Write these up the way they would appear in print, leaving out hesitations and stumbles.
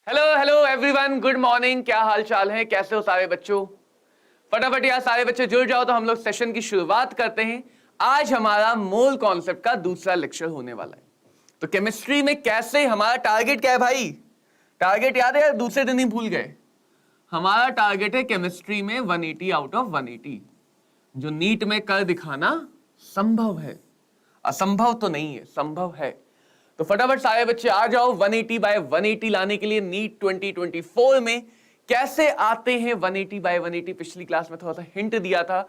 Hello hello everyone, good morning. क्या हाल चाल है, कैसे हो सारे बच्चों? फटाफट यार सारे बच्चे जुड़ जाओ तो हम लोग सेशन की शुरुआत करते हैं। आज हमारा मोल कॉन्सेप्ट का दूसरा लेक्चर होने वाला है। तो केमिस्ट्री में कैसे हमारा टारगेट क्या है भाई? टारगेट याद है यार, दूसरे दिन ही भूल गए। हमारा टारगेट है केमिस्ट्री में 180 आउट ऑफ 180, जो नीट में कर दिखाना संभव है। असंभव तो नहीं है, संभव है। तो फटाफट सारे बच्चे आ जाओ। 180 बाय 180 लाने के लिए नीट 2024 में कैसे आते हैं 180 बाय 180? पिछली क्लास में थोड़ा सा हिंट दिया था।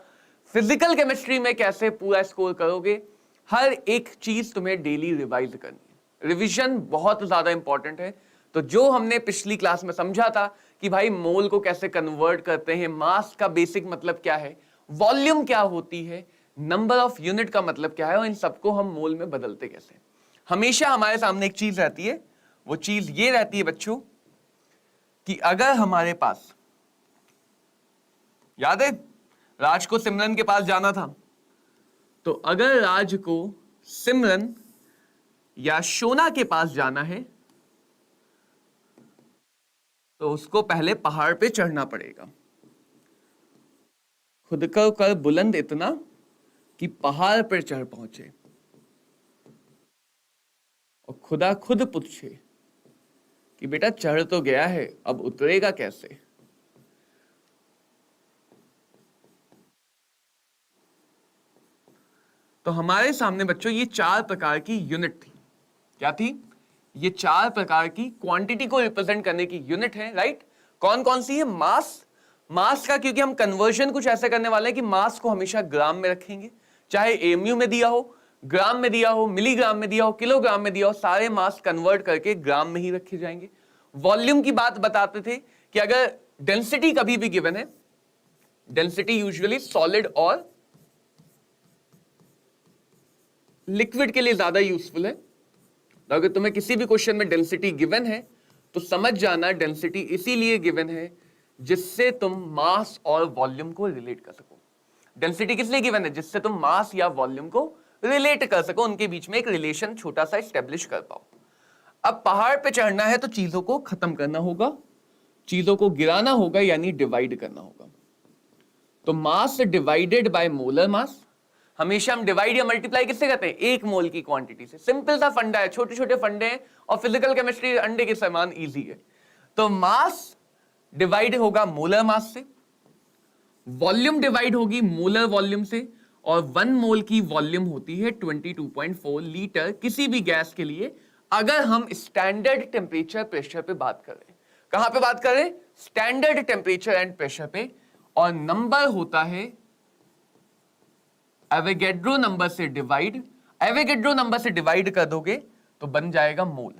फिजिकल केमिस्ट्री में कैसे पूरा स्कोर करोगे, हर एक चीज तुम्हें डेली रिवाइज करनी है। रिवीजन बहुत ज्यादा इंपॉर्टेंट है। तो जो हमने पिछली क्लास में समझा था कि भाई मोल को कैसे कन्वर्ट करते हैं, मास का बेसिक मतलब क्या है, वॉल्यूम क्या होती है, नंबर ऑफ यूनिट का मतलब क्या है, और इन सबको हम मोल में बदलते कैसे। हमेशा हमारे सामने एक चीज रहती है, वो चीज ये रहती है बच्चों कि अगर हमारे पास, याद है राज को सिमरन के पास जाना था, तो अगर राज को सिमरन या शोना के पास जाना है तो उसको पहले पहाड़ पे चढ़ना पड़ेगा। खुद को कर बुलंद इतना कि पहाड़ पर चढ़ पहुंचे, और खुदा खुद पूछे कि बेटा चढ़ तो गया है, अब उतरेगा कैसे। तो हमारे सामने बच्चों ये चार प्रकार की यूनिट थी। क्या थी? ये चार प्रकार की क्वांटिटी को रिप्रेजेंट करने की यूनिट है, राइट? कौन कौन सी है? मास। मास का क्योंकि हम कन्वर्जन कुछ ऐसे करने वाले हैं कि मास को हमेशा ग्राम में रखेंगे, चाहे एमयू में दिया हो, ग्राम में दिया हो, मिलीग्राम में दिया हो, किलोग्राम में दिया हो, सारे मास कन्वर्ट करके ग्राम में ही रखे जाएंगे। वॉल्यूम की बात बताते थे कि अगर डेंसिटी कभी भी गिवन है, डेंसिटी यूजुअली सॉलिड और लिक्विड के लिए ज्यादा यूजफुल है। तो अगर तुम्हें किसी भी क्वेश्चन में डेंसिटी गिवन है तो समझ जाना डेंसिटी इसीलिए गिवन है जिससे तुम मास और वॉल्यूम को रिलेट कर सको। डेंसिटी किस लिए गिवन है? जिससे तुम मास या वॉल्यूम को रिलेट कर सको, उनके बीच में एक रिलेशन छोटा सा स्टेब्लिश कर पाओ। अब पहाड़ पे चढ़ना है तो चीजों को खत्म करना होगा, चीजों को गिराना होगा, यानी डिवाइड करना होगा। तो मास डिवाइडेड बाय मोलर मास। हमेशा हम डिवाइड या मल्टीप्लाई किससे करते हैं? एक मोल की क्वांटिटी से। सिंपल सा फंडा है, छोटे छोटे फंडे हैं, और फिजिकल केमिस्ट्री अंडे के समान इजी है। तो मास डिवाइड होगा मोलर मास से, वॉल्यूम डिवाइड होगी मोलर वॉल्यूम से, और 1 मोल की वॉल्यूम होती है 22.4 लीटर किसी भी गैस के लिए, अगर हम स्टैंडर्ड टेम्परेचर प्रेशर पे बात कर रहे हैं। कहां पे बात कर रहे हैं? स्टैंडर्ड टेम्परेचर एंड प्रेशर पे। और नंबर होता है एवोगैड्रो नंबर से डिवाइड। एवोगैड्रो नंबर से डिवाइड कर दोगे तो बन जाएगा मोल।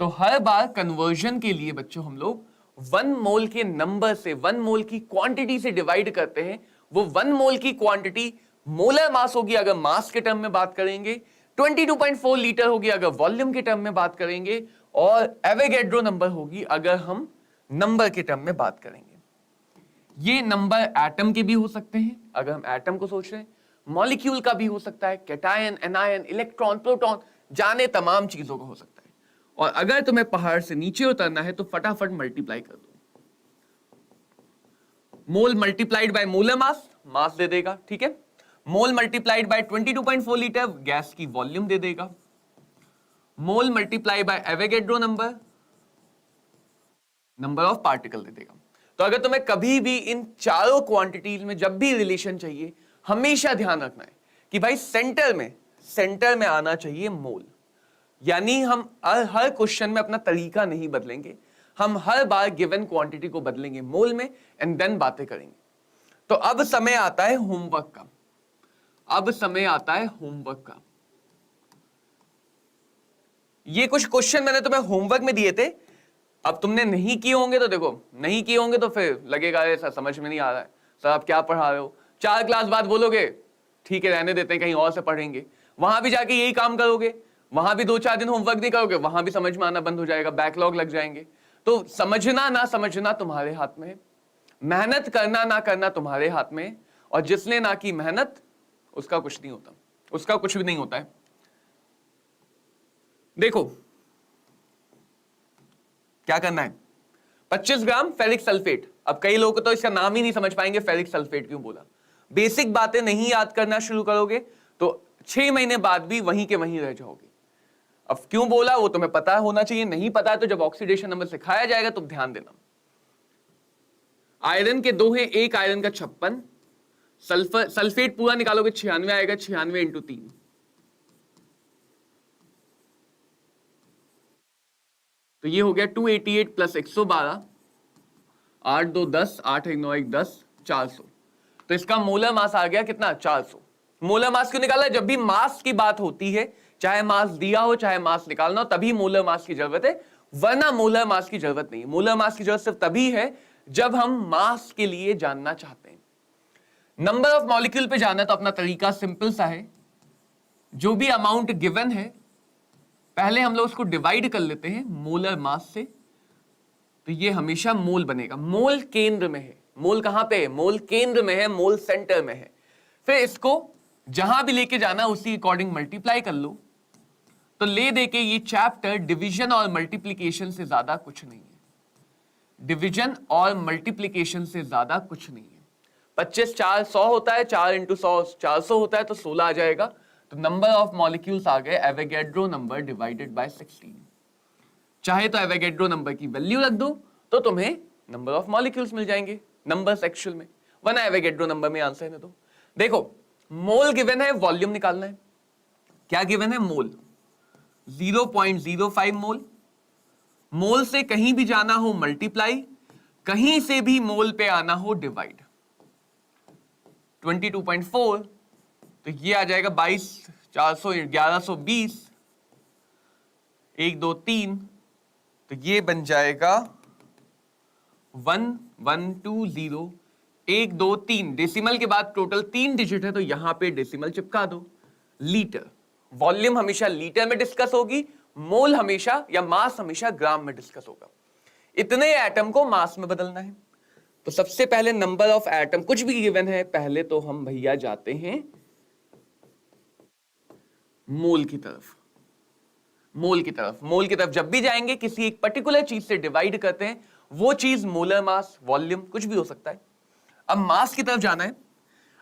तो हर बार कन्वर्जन के लिए बच्चों हम लोग 1 मोल के नंबर से, 1 मोल की क्वांटिटी से डिवाइड करते हैं। वो 1 मोल की क्वांटिटी मोलर मास होगी अगर मास के टर्म में बात करेंगे, 22.4 लीटर होगी अगर वॉल्यूम के टर्म में बात करेंगे, और एवोगैड्रो नंबर होगी अगर हम नंबर के टर्म में बात करेंगे। ये नंबर एटम के भी हो सकते हैं, अगर हम एटम को सोच रहे हैं, मॉलिक्यूल का भी हो सकता है, कैटायन, एनायन, इलेक्ट्रॉन, प्रोटॉन, जाने तमाम चीजों का हो सकता है। और अगर तुम्हें पहाड़ से नीचे उतरना है तो फटाफट मल्टीप्लाई कर दो। Mole multiplied by molar mass, mass दे देगा, ठीक है। Mole multiplied by 22.4 litre, gas की वॉल्यूम दे देगा। Mole multiply by Avogadro number, number of particle दे देगा। तो अगर तुम्हें कभी भी इन चारों क्वांटिटीज में जब भी रिलेशन चाहिए, हमेशा ध्यान रखना है कि भाई सेंटर में आना चाहिए मोल। यानी हम हर क्वेश्चन में अपना तरीका नहीं बदलेंगे, हम हर बार गिवन क्वांटिटी को बदलेंगे मोल में, एंड देन बातें करेंगे। तो अब समय आता है होमवर्क का। अब समय आता है होमवर्क का। ये कुछ क्वेश्चन मैंने तुम्हें होमवर्क में दिए थे। अब तुमने नहीं किए होंगे तो देखो, नहीं किए होंगे तो फिर लगेगा सर समझ में नहीं आ रहा है, सर आप क्या पढ़ा रहे हो। 4 क्लास बाद बोलोगे ठीक है रहने देते हैं, कहीं और से पढ़ेंगे। वहां भी जाके यही काम करोगे, वहां भी 2-4 दिन होमवर्क नहीं करोगे, वहां भी समझ में आना बंद हो जाएगा, बैकलॉग लग जाएंगे। तो समझना ना समझना तुम्हारे हाथ में है, मेहनत करना ना करना तुम्हारे हाथ में है, और जिसने ना की मेहनत उसका कुछ नहीं होता, उसका कुछ भी नहीं होता है। देखो क्या करना है? 25 ग्राम फेरिक सल्फेट। अब कई लोगों को तो इसका नाम ही नहीं समझ पाएंगे, फेरिक सल्फेट क्यों बोला। बेसिक बातें नहीं याद करना शुरू करोगे तो 6 महीने बाद भी वहीं के वहीं रह जाओगे। अब क्यों बोला वो तुम्हें पता होना चाहिए, नहीं पता है तो जब ऑक्सीडेशन नंबर सिखाया जाएगा तो ध्यान देना। आयरन के 2 हैं, एक आयरन का 56, सल्फर सल्फेट पूरा निकालोगे 96 आएगा, 96 इंटू 3, तो ये हो गया 288 प्लस 112, 8 2 10, 8 1 9 1 10, 400। तो इसका मोलर मास आ गया कितना? 400। मोलर मास क्यों निकाला? जब भी मास की बात होती है, चाहे मास दिया हो चाहे मास निकालना हो, तभी मोलर मास की जरूरत है, वरना मोलर मास की जरूरत नहीं। मोलर मास की जरूरत सिर्फ तभी है जब हम मास के लिए जानना चाहते हैं। नंबर ऑफ मॉलिक्यूल पे जाना तो अपना तरीका सिंपल सा है, जो भी अमाउंट गिवन है पहले हम लोग उसको डिवाइड कर लेते हैं मोलर मास से, तो ये हमेशा मोल बनेगा। मोल केंद्र में है, मोल कहां पे है? मोल केंद्र में है, मोल सेंटर में है। फिर इसको जहां भी लेके जाना उसी अकॉर्डिंग मल्टीप्लाई कर लो, तो ले दे के ये चैप्टर डिवीजन और मल्टीप्लीकेशन से ज्यादा कुछ नहीं है। डिवीजन और मल्टीप्लीकेशन से ज्यादा कुछ नहीं है। 25 4 100 होता है, 4 इंटू 100 400 होता है, तो 16 आ जाएगा। तो नंबर ऑफ मॉलिक्यूल्स आ गए एवोगैड्रो नंबर डिवाइडेड बाय 16। चाहे तो एवोगैड्रो नंबर की वैल्यू रख दो तो तुम्हें नंबर ऑफ मॉलिक्यूल्स मिल जाएंगे नंबर्स एक्चुअल में, वरना एवोगैड्रो नंबर में आंसर है। तो देखो मोल गिवन है, वॉल्यूम निकालना है। क्या गिवन है? मोल 0.05 मोल। मोल से कहीं भी जाना हो मल्टीप्लाई, कहीं से भी मोल पे आना हो डिवाइड। 22.4 तो ये आ जाएगा 22 400 1120, 1 2 3, तो ये बन जाएगा 1120, 1 2 3। डेसिमल के बाद टोटल 3 डिजिट है तो यहां पे डेसिमल चिपका दो। लीटर। वॉल्यूम हमेशा लीटर में डिस्कस होगी, मोल हमेशा या मास हमेशा ग्राम में डिस्कस होगा। इतने एटम को मास में बदलना है। तो सबसे पहले नंबर ऑफ एटम कुछ भी गिवन है, पहले तो हम भैया जाते हैं मोल की तरफ। मोल की तरफ जब भी जाएंगे किसी एक पर्टिकुलर चीज से डिवाइड करते हैं, वो चीज मोलर मास, वॉल्यूम कुछ भी हो सकता है। अब मास की तरफ जाना है।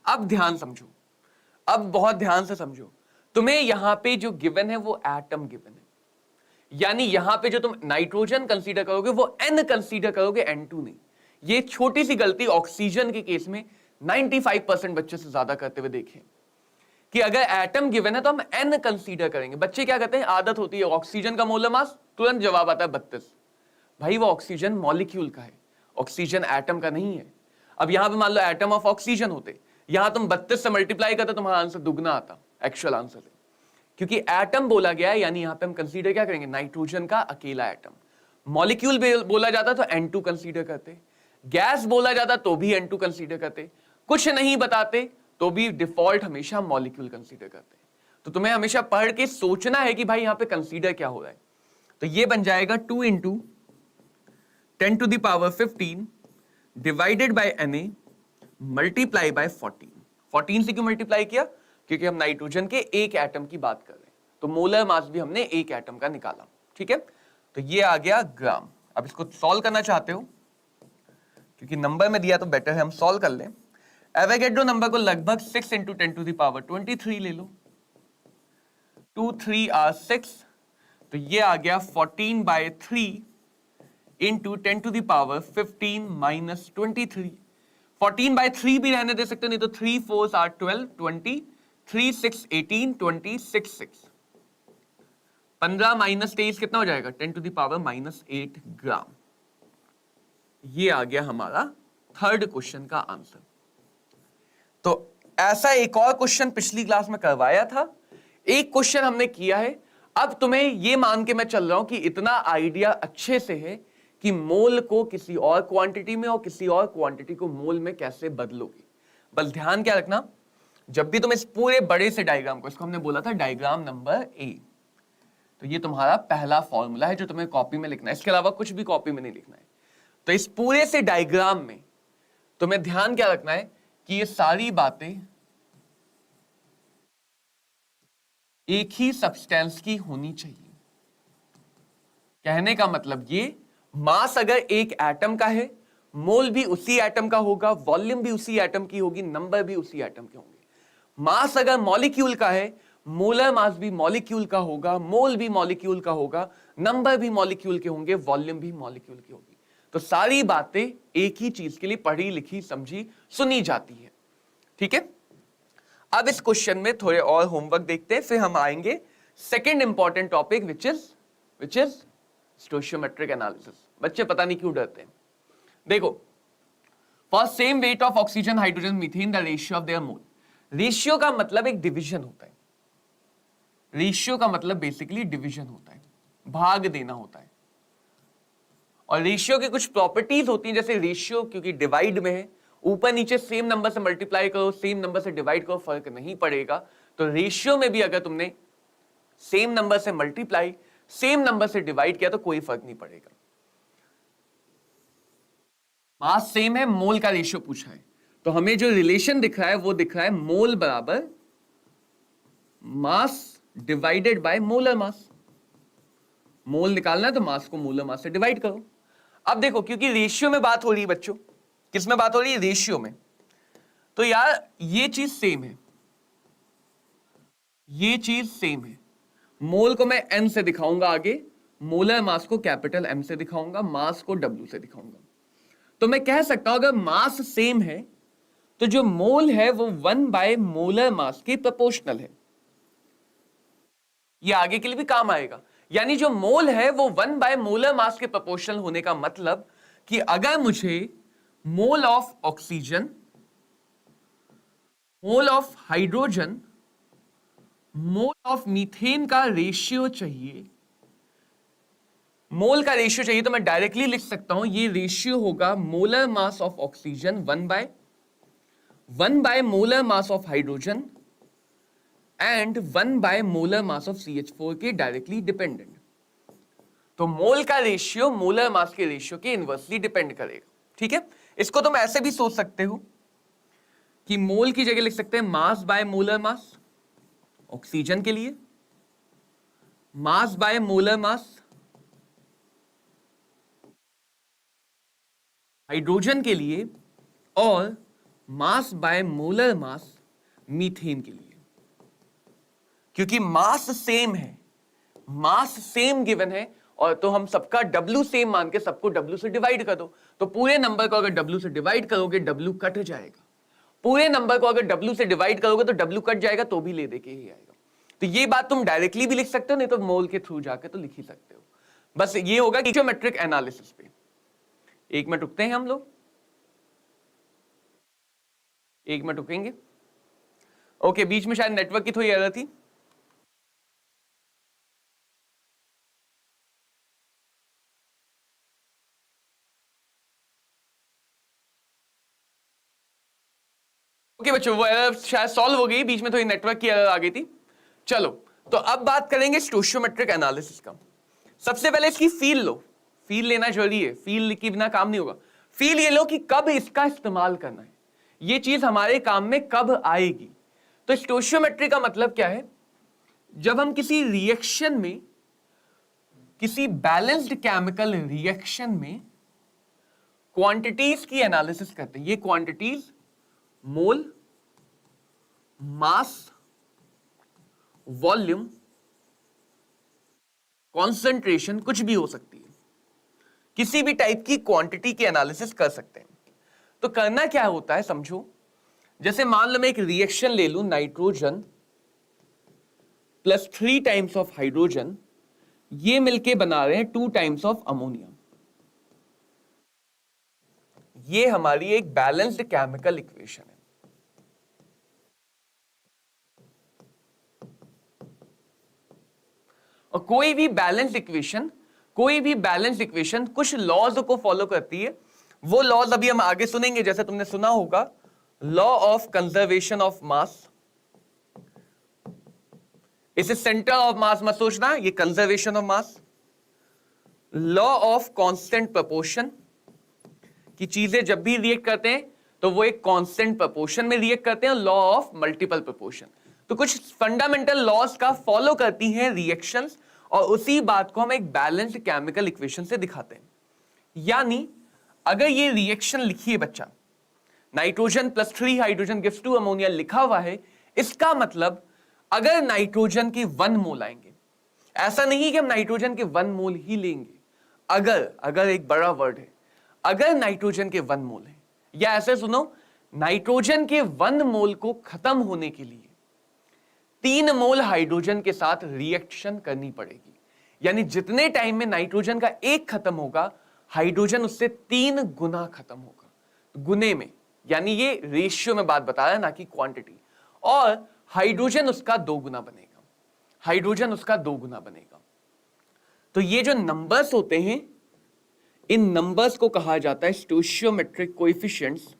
अब ध्यान समझो, अब बहुत ध्यान से समझो। तुम्हें यहां पे जो गिवन है वो एटम गिवन है, यानी यहां पे जो तुम नाइट्रोजन कंसीडर करोगे वो N कंसीडर करोगे, N2 नहीं। ये छोटी सी गलती ऑक्सीजन के केस में 95% बच्चे से ज्यादा करते हुए देखें कि अगर एटम गिवन है तो हम N कंसीडर करेंगे। बच्चे क्या करते हैं, आदत होती है ऑक्सीजन का मोलर मास, तुरंत जवाब आता है 32। भाई वो ऑक्सीजन मॉलिक्यूल का है, ऑक्सीजन एटम का नहीं है। अब यहां पे मान लो एटम ऑफ ऑक्सीजन होते, यहां तुम 32 से मल्टीप्लाई करते तुम्हारा आंसर दुगना आता एक्चुअल आंसर से, क्योंकि एटम बोला गया है, यानी यहां पे हम कंसीडर क्या करेंगे, नाइट्रोजन का अकेला एटम। मॉलिक्यूल बोला जाता तो N2 कंसीडर करते, गैस बोला जाता तो भी N2 कंसीडर करते, कुछ नहीं बताते तो भी डिफॉल्ट हमेशा मॉलिक्यूल कंसीडर करते। तो तुम्हें हमेशा पढ़ के सोचना है कि भाई यहां पे कंसीडर क्या हो रहा है। तो ये बन जाएगा 2 into 10 to the power 15 divided by Na multiply by 14। 14 से क्यों मल्टीप्लाई किया? क्योंकि हम नाइट्रोजन के एक एटम की बात कर रहे हैं, तो मोलर मास भी हमने एक एटम का निकाला। ठीक है, तो ये आ गया ग्राम। अब इसको सॉल्व करना चाहते हो, क्योंकि नंबर में दिया तो बेटर है हम सॉल्व कर लें। एवोगैड्रो नंबर को लगभग 6 इंटू 10 टू द पावर 23 ले लो, 2 3 आर 6, तो ये आ गया 14/3 into 10 to the power 15 minus 23। 14/3 भी रहने दे सकते, नहीं तो 3 4 आर 12, 20, 3 6 18, 26 6। 15 माइनस 23 कितना हो जाएगा, 10 टू द पावर -8 ग्राम। ये आ गया हमारा थर्ड क्वेश्चन का आंसर। तो ऐसा एक और क्वेश्चन पिछली क्लास में करवाया था, एक क्वेश्चन हमने किया है। अब तुम्हें ये मान के मैं चल रहा हूं कि इतना आइडिया अच्छे से है कि मोल को किसी और क्वांटिटी में और किसी और क्वांटिटी को मोल में कैसे बदलोगे। बस ध्यान क्या रखना, जब भी तुम इस पूरे बड़े से डायग्राम को, इसको हमने बोला था डायग्राम नंबर ए, तो ये तुम्हारा पहला फॉर्मूला है जो तुम्हें कॉपी में लिखना है, इसके अलावा कुछ भी कॉपी में नहीं लिखना है। तो इस पूरे से डायग्राम में तुम्हें ध्यान क्या रखना है कि ये सारी बातें एक ही सब्सटेंस की होनी चाहिए। कहने का मतलब ये मास अगर एक एटम का है, मोल भी उसी एटम का होगा, वॉल्यूम भी उसी एटम की होगी, नंबर भी उसी एटम के होंगे। मास अगर मॉलिक्यूल का है, मोलर मास भी मॉलिक्यूल का होगा, मोल भी मॉलिक्यूल का होगा, नंबर भी मॉलिक्यूल के होंगे, वॉल्यूम भी मॉलिक्यूल की होगी। तो सारी बातें एक ही चीज के लिए पढ़ी लिखी समझी सुनी जाती है। ठीक है, अब इस क्वेश्चन में थोड़े और होमवर्क देखते हैं, फिर हम आएंगे second important topic which is stoichiometric analysis. बच्चे पता नहीं क्यों डरते हैं। देखो, for same weight of oxygen, hydrogen, methane, the ratio of their mole. Ratio का मतलब एक डिवीजन होता है। रेशियो का मतलब बेसिकली डिवीजन होता है, भाग देना होता है। और रेशियो की कुछ प्रॉपर्टीज होती हैं, जैसे रेशियो क्योंकि डिवाइड में है, ऊपर नीचे सेम नंबर से मल्टीप्लाई करो, सेम नंबर से डिवाइड करो, फर्क नहीं पड़ेगा। तो रेशियो में भी अगर तुमने सेम नंबर से मल्टीप्लाई, सेम नंबर से डिवाइड किया तो कोई फर्क नहीं पड़ेगा। मास सेम है, मोल का रेशियो पूछा है, तो हमें जो रिलेशन दिख रहा है वो दिख रहा है मोल बराबर mass divided by molar mass. Mole निकालना है तो मास को मोलर मास से डिवाइड करो। अब देखो, क्योंकि रेशियो में बात हो रही है बच्चों, किस में बात हो रही है? रेशियो में। तो यार ये चीज सेम है, ये चीज सेम है। मोल को मैं एन से दिखाऊंगा आगे, मोलर मास को कैपिटल एम से दिखाऊंगा, मास को डब्ल्यू से दिखाऊंगा। तो मैं कह सकता हूं अगर मास सेम है तो जो मोल है वो 1 बाय मोलर मास के प्रोपोर्शनल है। ये आगे के लिए भी काम आएगा। यानी जो मोल है वो 1 बाय मोलर मास के प्रोपोर्शनल होने का मतलब कि अगर मुझे mole of oxygen, mole of hydrogen, mole of methane का रेशियो चाहिए, मोल का रेशियो चाहिए, तो मैं डायरेक्टली लिख सकता हूं ये रेशियो होगा molar mass of oxygen 1 bye molar mass of hydrogen and 1 bye molar mass of CH4 के डायरेक्टली डिपेंडेंट। तो मोल का रेशियो मोलर मास के रेशियो के इनवर्सली डिपेंड करेगा। ठीक है, इसको तुम ऐसे भी सोच सकते हो कि मोल की जगह लिख सकते हैं mass by molar mass oxygen के लिए, mass by molar mass hydrogen के लिए, और mass by molar mass methane के लिए। क्योंकि मास सेम है, मास सेम गिवन है, और तो हम सबका W सेम मान के सबको W से डिवाइड कर दो। तो पूरे नंबर को अगर W से डिवाइड करोगे W कट जाएगा, पूरे नंबर को अगर W से डिवाइड करोगे तो W कट जाएगा, तो भी ले दे के ही आएगा। तो ये बात तुम डायरेक्टली भी लिख सकते हो, नहीं तो मोल के थ्रू जाके तो लिख ही सकते हो। बस ये होगा स्टोइचियोमेट्रिक एनालिसिस पे। 1 मिनट रुकते हैं हम लोग, 1 मिनट रुकेंगे। ओके, बीच में शायद नेटवर्क की थोड़ी एरर थी। ओके बच्चों, वो एरर शायद सॉल्व हो गई, बीच में थोड़ी नेटवर्क की एरर आ गई थी। चलो, तो अब बात करेंगे स्टोइचियोमेट्रिक एनालिसिस का। सबसे पहले इसकी फील लो, फील लेना जरूरी है, फील के बिना काम नहीं होगा। फील ये लो कि कब इसका इस्तेमाल करना है, ये चीज हमारे काम में कब आएगी। तो स्टोइचियोमेट्री का मतलब क्या है? जब हम किसी रिएक्शन में, किसी बैलेंस्ड केमिकल रिएक्शन में क्वांटिटीज की एनालिसिस करते हैं। ये क्वांटिटीज मोल, मास, वॉल्यूम, कॉन्सेंट्रेशन, कुछ भी हो सकती है, किसी भी टाइप की क्वांटिटी की एनालिसिस कर सकते हैं। तो करना क्या होता है समझो, जैसे मान लो मैं एक रिएक्शन ले लूं, nitrogen plus 3 times of hydrogen, ये मिलके बना रहे हैं 2 टाइम्स ऑफ अमोनिया। ये हमारी एक बैलेंस्ड केमिकल इक्वेशन है। और कोई भी बैलेंस इक्वेशन कुछ लॉज को फॉलो करती है। वो लॉज अभी हम आगे सुनेंगे, जैसे तुमने सुना होगा law of conservation of mass. इसे सेंटर ऑफ मास मत सोचना, ये conservation of mass. Law of constant proportion, कि चीजें जब भी रिएक्ट करते हैं तो वो एक कांस्टेंट प्रोपोर्शन में रिएक्ट करते हैं। लॉ ऑफ मल्टीपल प्रोपोर्शन, तो कुछ फंडामेंटल लॉज का फॉलो करती हैं रिएक्शंस, और उसी बात को हम एक बैलेंस्ड केमिकल इक्वेशन से दिखाते हैं। यानी अगर ये रिएक्शन लिखिए बच्चा, nitrogen plus 3 hydrogen gives 2 ammonia लिखा हुआ है, इसका मतलब अगर नाइट्रोजन के 1 मोल आएंगे, ऐसा नहीं कि हम नाइट्रोजन के 1 मोल ही लेंगे, अगर अगर एक बड़ा वर्ड है, अगर नाइट्रोजन के 1 मोल है, या ऐसे सुनो, नाइट्रोजन के 1 मोल को खत्म होने के लिए 3 मोल हाइड्रोजन के साथ रिएक्शन करनी पड़ेगी। यानी जितने टाइम में नाइट्रोजन का एक खत्म होगा, हाइड्रोजन उससे 3 गुना खत्म होगा, गुने में, यानी ये रेशियो में बात बता रहा है, ना कि क्वांटिटी। और हाइड्रोजन उसका 2 गुना बनेगा, हाइड्रोजन उसका 2 गुना बनेगा। तो ये जो नंबर्स होते हैं, इन नंबर्स को कहा जाता है स्टोइचियोमेट्रिक कोएफिशिएंट्स।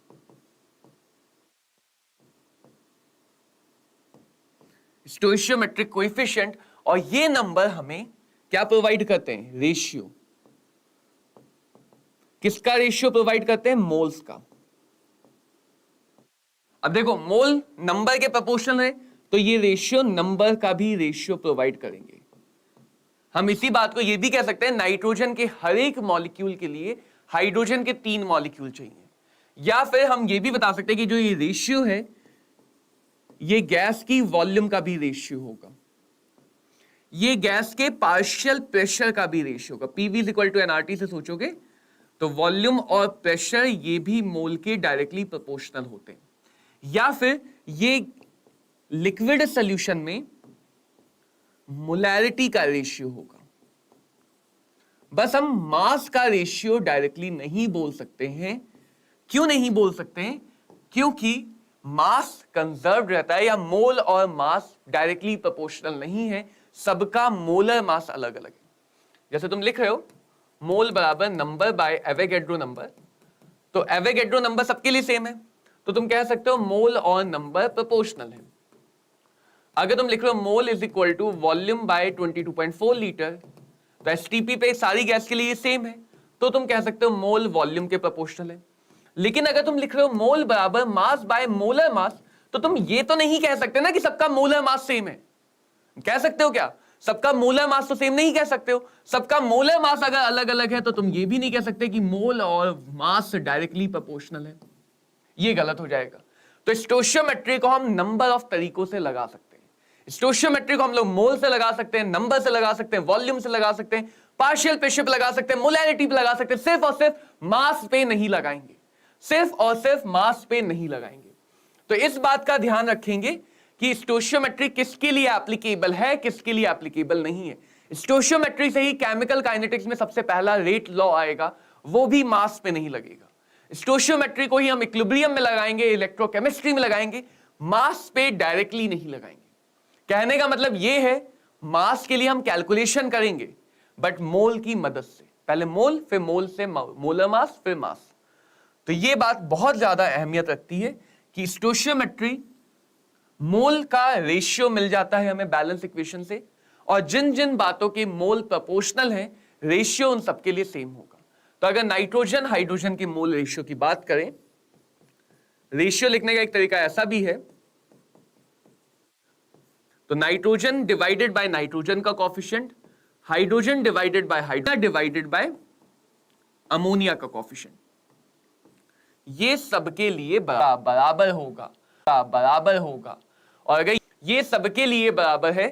स्टोइचियोमेट्रिक कोएफिशिएंट, और ये नंबर हमें क्या प्रोवाइड करते हैं? रेशियो। किसका रेशियो प्रोवाइड करते हैं? मोल्स का। अब देखो, मोल नंबर के प्रोपोर्शनल है, तो ये रेशियो नंबर का भी रेशियो प्रोवाइड करेंगे। हम इसी बात को ये भी कह सकते हैं, नाइट्रोजन के हर एक मॉलिक्यूल के लिए हाइड्रोजन के 3 मॉलिक्यूल चाहिए। या फिर हम ये भी बता सकते हैं कि जो ये रेशियो है, ये गैस की वॉल्यूम का भी रेशियो होगा, ये गैस के पार्शियल प्रेशर का भी रेशियो होगा। पीवी इक्वल टू एनआरटी से सोचोगे तो वॉल्यूम और प्रेशर ये भी मोल के डायरेक्टली प्रोपोर्शनल होते हैं। या फिर ये लिक्विड सॉल्यूशन में मोलैरिटी का रेशियो होगा। बस हम मास का रेशियो डायरेक्टली नहीं बोल सकते हैं। क्यों नहीं बोल सकते हैं? क्योंकि मास कंजर्व रहता है, या मोल और मास डायरेक्टली प्रोपोर्शनल नहीं है, सबका मोलर मास अलग अलग है। जैसे तुम लिख रहे हो मोल बराबर नंबर बाय एवोगैड्रो नंबर, तो एवोगैड्रो नंबर सबके लिए सेम है, तो तुम कह सकते हो मोल और नंबर प्रोपोर्शनल है। अगर तुम लिख रहे हो mole is equal to volume by 22.4 litre, तो एसटीपी पे सारी गैस के लिए सेम है, तो तुम कह सकते हो मोल वॉल्यूम के प्रोपोर्शनल है। लेकिन अगर तुम लिख रहे हो मोल बराबर मास बाय मोलर मास, तो तुम ये तो नहीं कह सकते ना कि सबका मोलर मास सेम है। कह सकते हो क्या? सबका मोलर मास तो सेम नहीं कह सकते हो। सबका मोलर मास अगर अलग अलग है, तो तुम ये भी नहीं कह सकते कि मोल और मास डायरेक्टली प्रोपोर्शनल है, ये गलत हो जाएगा। तो स्टोइचियोमेट्री को हम नंबर ऑफ तरीकों से लगा सकते हैं। स्टोइचियोमेट्री को हम लोग मोल से लगा सकते हैं, नंबर से लगा सकते हैं, वॉल्यूम से लगा सकते हैं, पार्शियल प्रेशर पे लगा सकते हैं, मोलैरिटी पे लगा सकते हैं, सिर्फ और सिर्फ मास पे नहीं लगाएंगे, सिर्फ और सिर्फ मास पे नहीं लगाएंगे। तो इस बात का ध्यान रखेंगे कि स्टोइचियोमेट्री किसके लिए एप्लीकेबल है, किसके लिए एप्लीकेबल नहीं है। स्टोइचियोमेट्री से ही केमिकल काइनेटिक्स में सबसे पहला रेट लॉ आएगा, वो भी मास पे नहीं लगेगा। स्टोइचियोमेट्री को ही हम इक्विलिब्रियम में लगाएंगे, इलेक्ट्रोकेमिस्ट्री में लगाएंगे, मास पे डायरेक्टली नहीं लगाएंगे। कहने का मतलब यह है, मास के लिए हम कैलकुलेशन करेंगे, बट मोल की मदद से, पहले मोल, फिर मोल से मोलर मास, फिर मास। तो यह बात बहुत ज्यादा अहमियत रखती है कि स्टोइचियोमेट्री मोल का रेशियो मिल जाता है हमें बैलेंस इक्वेशन से, और जिन जिन बातों के मोल प्रोपोर्शनल है, रेशियो उन सबके लिए सेम होगा। तो अगर नाइट्रोजन हाइड्रोजन के मोल रेशियो की बात करें, रेशियो लिखने का एक तरीका ऐसा भी है, तो नाइट्रोजन डिवाइडेड बाय नाइट्रोजन का coefficient, hydrogen divided by hydrogen divided by ammonia का कॉफिशिएंट, ये सबके लिए बराबर होगा, बराबर होगा। और अगर ये सबके लिए बराबर है,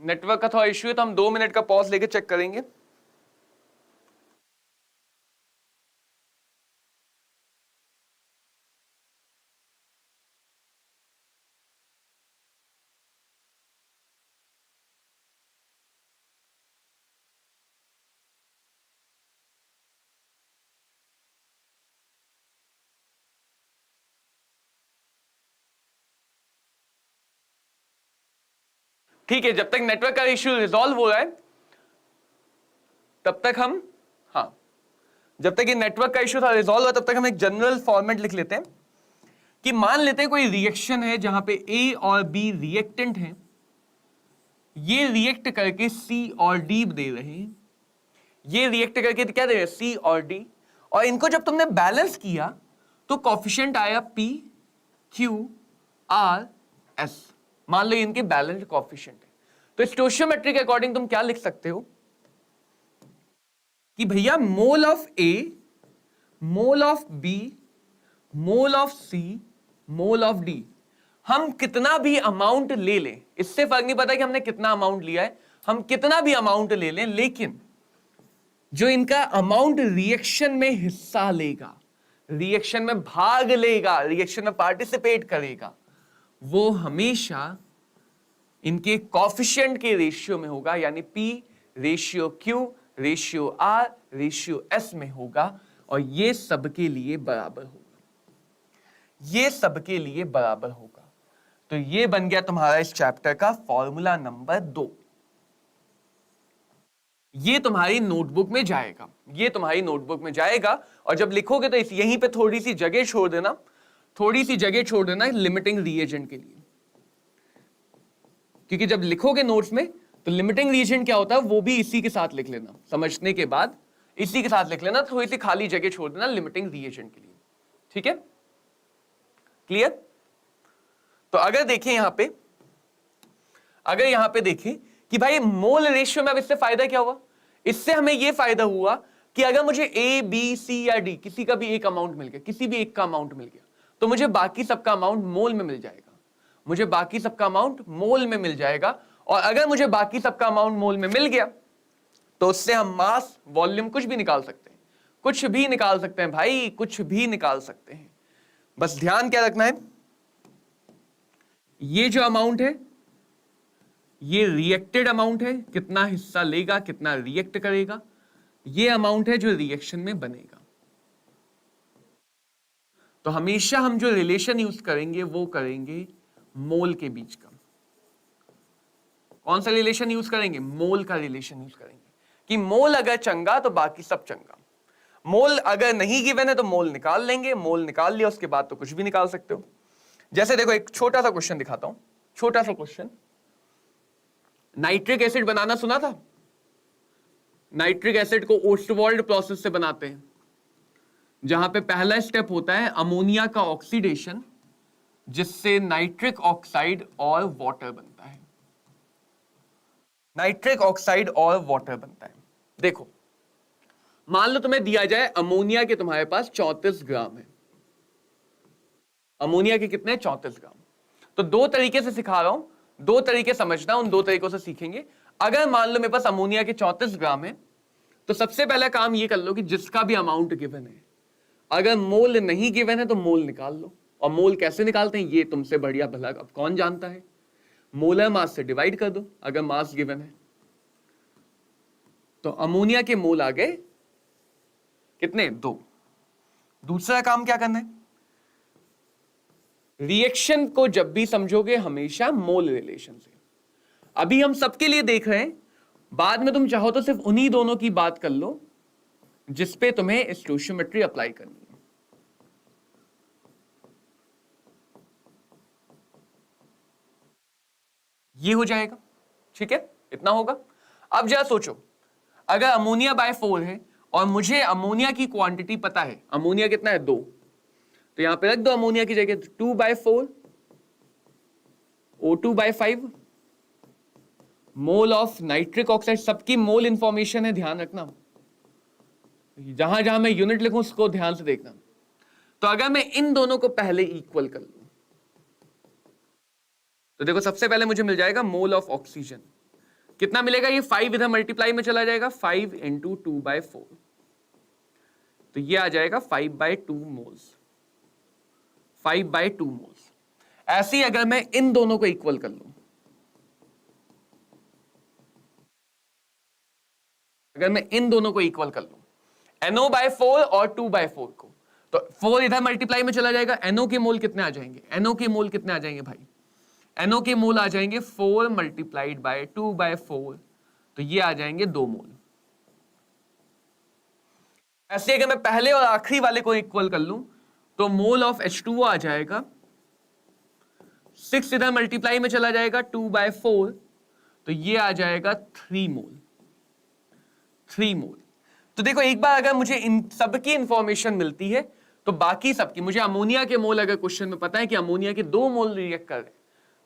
नेटवर्क का थोड़ा इश्यू है, तो हम 2 मिनट का पॉज लेके चेक करेंगे। ठीक है, जब तक नेटवर्क का इश्यू रिजॉल्व हो रहा है तब तक हम, हाँ, जब तक ये नेटवर्क का इश्यू था रिजॉल्व हुआ तब तक हम एक जनरल फॉर्मेट लिख लेते हैं कि मान लेते हैं कोई रिएक्शन है जहां पे ए और बी रिएक्टेंट हैं, ये रिएक्ट करके सी और डी दे रहे हैं, ये रिएक्ट करके क्या दे रहे हैं, सी और डी, और इनको जब तुमने बैलेंस किया तो कोफिशिएंट आया पी क्यू आर एस। मान लो इनके बैलेंस्ड कोफिशिएंट है, तो स्टोइचियोमेट्री के अकॉर्डिंग तुम क्या लिख सकते हो कि भैया mole of A, mole of B, mole of C, mole of D, हम कितना भी अमाउंट ले लें, इससे फर्क नहीं पड़ता कि हमने कितना अमाउंट लिया है, हम कितना भी अमाउंट ले लें, लेकिन जो इनका अमाउंट रिएक्शन में हिस्सा लेगा, रिएक्शन में भाग लेगा, रिएक्शन में पार्टिसिपेट करेगा, वो हमेशा इनके कोफिशिएंट के रेशियो में होगा, यानी P ratio Q ratio R ratio S में होगा, और ये सबके लिए बराबर होगा, ये सबके लिए बराबर होगा। तो ये बन गया तुम्हारा इस चैप्टर का फॉर्मूला नंबर 2। ये तुम्हारी नोटबुक में जाएगा, ये तुम्हारी नोटबुक में जाएगा, और जब लिखोगे तो यहीं पे थोड़ी सी जगह छोड़ देना, थोड़ी सी जगह छोड़ देना लिमिटिंग रिएजेंट के लिए, क्योंकि जब लिखोगे नोट्स में तो लिमिटिंग रिएजेंट क्या होता है वो भी इसी के साथ लिख लेना, समझने के बाद इसी के साथ लिख लेना, थोड़ी सी खाली जगह छोड़ देना लिमिटिंग रिएजेंट के लिए। ठीक है, क्लियर? तो अगर देखें यहां पे, अगर यहां पे देखें कि भाई मोल रेशियो में अब इससे फायदा क्या हुआ, इससे हमें यह फायदा हुआ कि अगर मुझे ए बी सी या डी किसी का भी एक अमाउंट मिल गया, किसी भी एक का अमाउंट मिल गया, तो मुझे बाकी सबका अमाउंट मोल में मिल जाएगा, मुझे बाकी सबका अमाउंट मोल में मिल जाएगा। और अगर मुझे बाकी सबका अमाउंट मोल में मिल गया तो उससे हम मास, वॉल्यूम कुछ भी निकाल सकते हैं, कुछ भी निकाल सकते हैं भाई, कुछ भी निकाल सकते हैं। बस ध्यान क्या रखना है, ये जो अमाउंट है ये रिएक्टेड अमाउंट है, कितना हिस्सा लेगा, कितना रिएक्ट करेगा, ये अमाउंट है जो रिएक्शन में बनेगा। तो हमेशा हम जो रिलेशन यूज करेंगे वो करेंगे मोल के बीच का। कौन सा रिलेशन यूज करेंगे, मोल का रिलेशन यूज करेंगे, कि मोल अगर चंगा तो बाकी सब चंगा, मोल अगर नहीं गिवन है तो मोल निकाल लेंगे, मोल निकाल लिया उसके बाद तो कुछ भी निकाल सकते हो। जैसे देखो एक छोटा सा क्वेश्चन दिखाता हूं, छोटा सा क्वेश्चन, नाइट्रिक एसिड बनाना सुना था? नाइट्रिक एसिड को ओस्टवाल्ड प्रोसेस से बनाते हैं, जहां पे पहला स्टेप होता है अमोनिया का ऑक्सीडेशन, जिससे नाइट्रिक ऑक्साइड और वाटर बनता है, नाइट्रिक ऑक्साइड और वाटर बनता है। देखो मान लो तुम्हें दिया जाए अमोनिया के तुम्हारे पास 34 ग्राम है, अमोनिया के कितने, 34 ग्राम। तो दो तरीके से सिखा रहा हूं, दो तरीके समझना, उन दो तरीकों से सीखेंगे। अगर मान लो मेरे पास अमोनिया के 34 ग्राम है तो सबसे पहला काम ये कर लो कि जिसका भी अमाउंट गिवन है, अगर मोल नहीं गिवन है तो मोल निकाल लो। और मोल कैसे निकालते हैं ये तुमसे बढ़िया भला अब कौन जानता है, मोलर मास से डिवाइड कर दो अगर मास गिवन है। तो अमोनिया के मोल आ गए कितने, 2। दूसरा काम क्या करना है, रिएक्शन को जब भी समझोगे हमेशा मोल रिलेशन से। अभी हम सबके लिए देख रहे हैं, बाद में तुम चाहो तो सिर्फ उन्हीं दोनों की बात कर लो जिसपे तुम्हें स्टोइचियोमेट्री अप्लाई करनी है। ये हो जाएगा, ठीक है, इतना होगा। अब जरा सोचो, अगर अमोनिया बाय 4 है और मुझे अमोनिया की क्वांटिटी पता है, अमोनिया कितना है, 2, तो यहां पे रख दो अमोनिया की जगह 2/4 O2/5 mole of nitric oxide. सबकी मोल इंफॉर्मेशन है, ध्यान रखना, जहां जहां मैं यूनिट लिखूं उसको ध्यान से देखना। तो अगर मैं इन दोनों को पहले इक्वल कर लूं तो देखो सबसे पहले मुझे मिल जाएगा मोल ऑफ ऑक्सीजन, कितना मिलेगा, ये 5 इधर मल्टीप्लाई में चला जाएगा, 5 × 2/4, तो ये आ जाएगा 5/2 मोल्स, 5/2 मोल्स। ऐसे ही अगर मैं इन दोनों को इक्वल कर लूं, अगर मैं इन दोनों को इक्वल कर लूं NO/4 और 2/4 को, तो 4 इधर मल्टीप्लाई में चला जाएगा, NO के मोल कितने आ जाएंगे, NO के मोल कितने आ जाएंगे भाई, NO के मोल आ जाएंगे 4 मल्टीप्लाइड बाय 2/4, तो ये आ जाएंगे 2 मोल। ऐसे अगर मैं पहले और आखिरी वाले को इक्वल कर लूं तो मोल ऑफ H2O आ जाएगा 6 इधर मल्टीप्लाई में चला जाएगा 2/4, तो ये आ जाएगा 3 मोल। 3 मोल। तो देखो एक बार अगर मुझे इन सबकी इंफॉर्मेशन मिलती है तो बाकी सबकी, मुझे अमोनिया के मोल अगर क्वेश्चन में पता है कि अमोनिया के 2 मोल रिएक्ट कर रहे हैं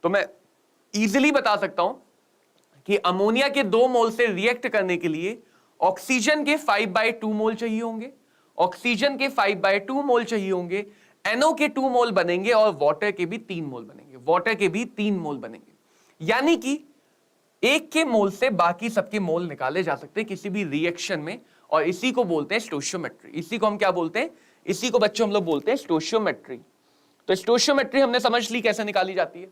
तो मैं इजीली बता सकता हूं कि अमोनिया के 2 मोल से रिएक्ट करने के लिए ऑक्सीजन के 5/2 मोल चाहिए होंगे, ऑक्सीजन के 5/2 मोल चाहिए होंगे, NO के 2 मोल बनेंगे और वाटर के भी 3 मोल बनेंगे, वाटर के भी 3 मोल बनेंगे। यानी कि एक के मोल से बाकी सबके मोल निकाले जा सकते हैं किसी भी रिएक्शन में, और इसी को बोलते हैं स्टोइचियोमेट्री। इसी को हम क्या बोलते हैं? इसी को बच्चों हम लोग बोलते हैं स्टोइचियोमेट्री। तो स्टोइचियोमेट्री हमने समझ ली कैसे निकाली जाती है।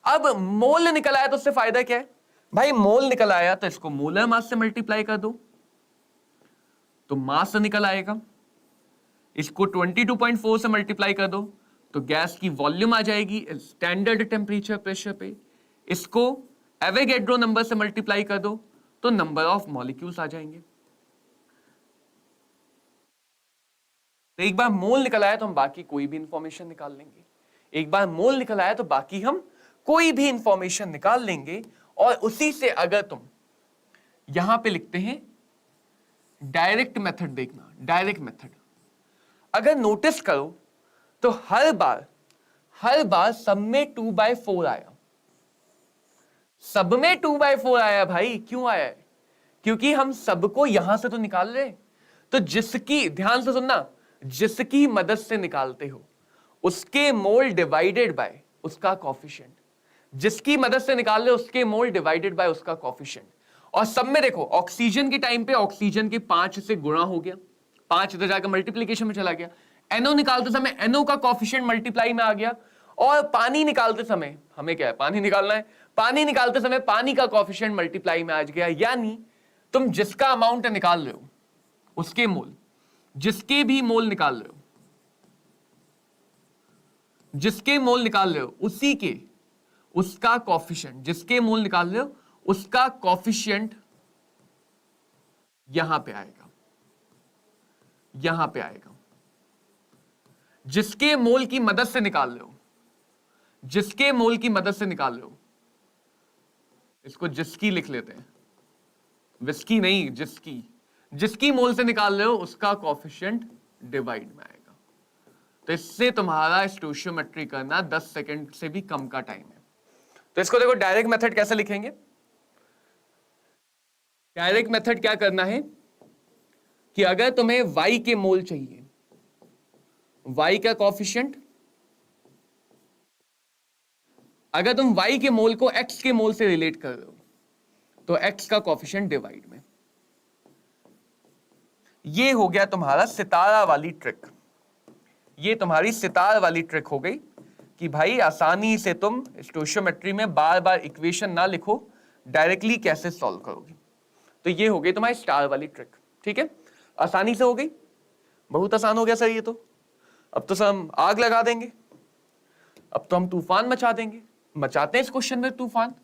अब मोल निकल आया तो उससे फायदा क्या है भाई? मोल निकल आया तो इसको मोलर मास से मल्टीप्लाई कर दो तो मास निकल आएगा, इसको 22.4 से मल्टीप्लाई कर दो तो गैस की वॉल्यूम आ जाएगी स्टैंडर्ड टेम्परेचर प्रेशर पे, इसको एवोगैड्रो नंबर से मल्टीप्लाई कर दो तो नंबर ऑफ मॉलिक्यूल्स आ जाएंगे। तो एक बार मोल निकल आया तो हम बाकी कोई भी इंफॉर्मेशन निकाल लेंगे, एक बार मोल निकल आया तो बाकी हम कोई भी इंफॉर्मेशन निकाल लेंगे। और उसी से अगर तुम यहां पे लिखते हैं डायरेक्ट मेथड, देखना डायरेक्ट मेथड, अगर नोटिस करो तो हर बार सब में 2/4 आया, सब में 2/4 आया भाई। क्यों आया है? क्योंकि हम सबको यहां से तो निकाल रहे, तो जिसकी, ध्यान से सुनना, जिसकी मदद से निकालते हो उसके मोल डिवाइडेड बाय उसका कोफिशिएंट, जिसकी मदद से निकाल रहे उसके मोल डिवाइडेड बाय उसका कोफिशिएंट। और सब में देखो ऑक्सीजन के टाइम पे ऑक्सीजन के 5 से गुणा हो गया, 5 इधर जाकर मल्टीप्लीकेशन में चला गया, NO निकालते समय NO का कोफिशिएंट मल्टीप्लाई में आ गया, और पानी निकालते समय हमें क्या है? पानी निकालना है, पानी निकालते समय पानी का कोफिशिएंट मल्टीप्लाई में आ गया। यानी तुम जिसका अमाउंट निकाल रहे हो उसके मोल, जिसके भी मोल निकाल रहे हो, जिसके मोल निकाल रहे हो उसी के, उसका कोफिशिएंट, जिसके मोल निकाल रहे हो उसका कोफिशिएंट यहां पे आएगा, यहां पे आएगा। जिसके मोल की मदद से निकाल रहे हो, जिसके मोल की मदद से निकाल रहे हो, इसको जिसकी लिख लेते हैं, विस्की नहीं, जिसकी, जिसकी मोल से निकाल रहे हो उसका कोफिशिएंट डिवाइड में आएगा। तो इससे तुम्हारा स्टोइचियोमेट्री करना 10 सेकंड से भी कम का टाइम है। तो इसको देखो डायरेक्ट मेथड कैसे लिखेंगे। डायरेक्ट मेथड क्या करना है कि अगर तुम्हें y के मोल चाहिए, y का कोफिशिएंट, अगर तुम y के मोल को x के मोल से रिलेट कर रहे हो तो x का कोफिशिएंट डिवाइड में। ये हो गया तुम्हारा सितारा वाली ट्रिक, ये तुम्हारी सितार वाली ट्रिक हो गई कि भाई आसानी से तुम स्टोइचियोमेट्री में बार बार इक्वेशन ना लिखो, डायरेक्टली कैसे सॉल्व करोगे। तो ये हो गई तुम्हारी स्टार वाली ट्रिक। ठीक है, आसानी से हो गई, बहुत आसान हो गया सर ये तो। अब तो सर हम आग लगा देंगे, अब तो हम तूफान मचा देंगे। मचाते हैं इस क्वेश्चन में तूफान,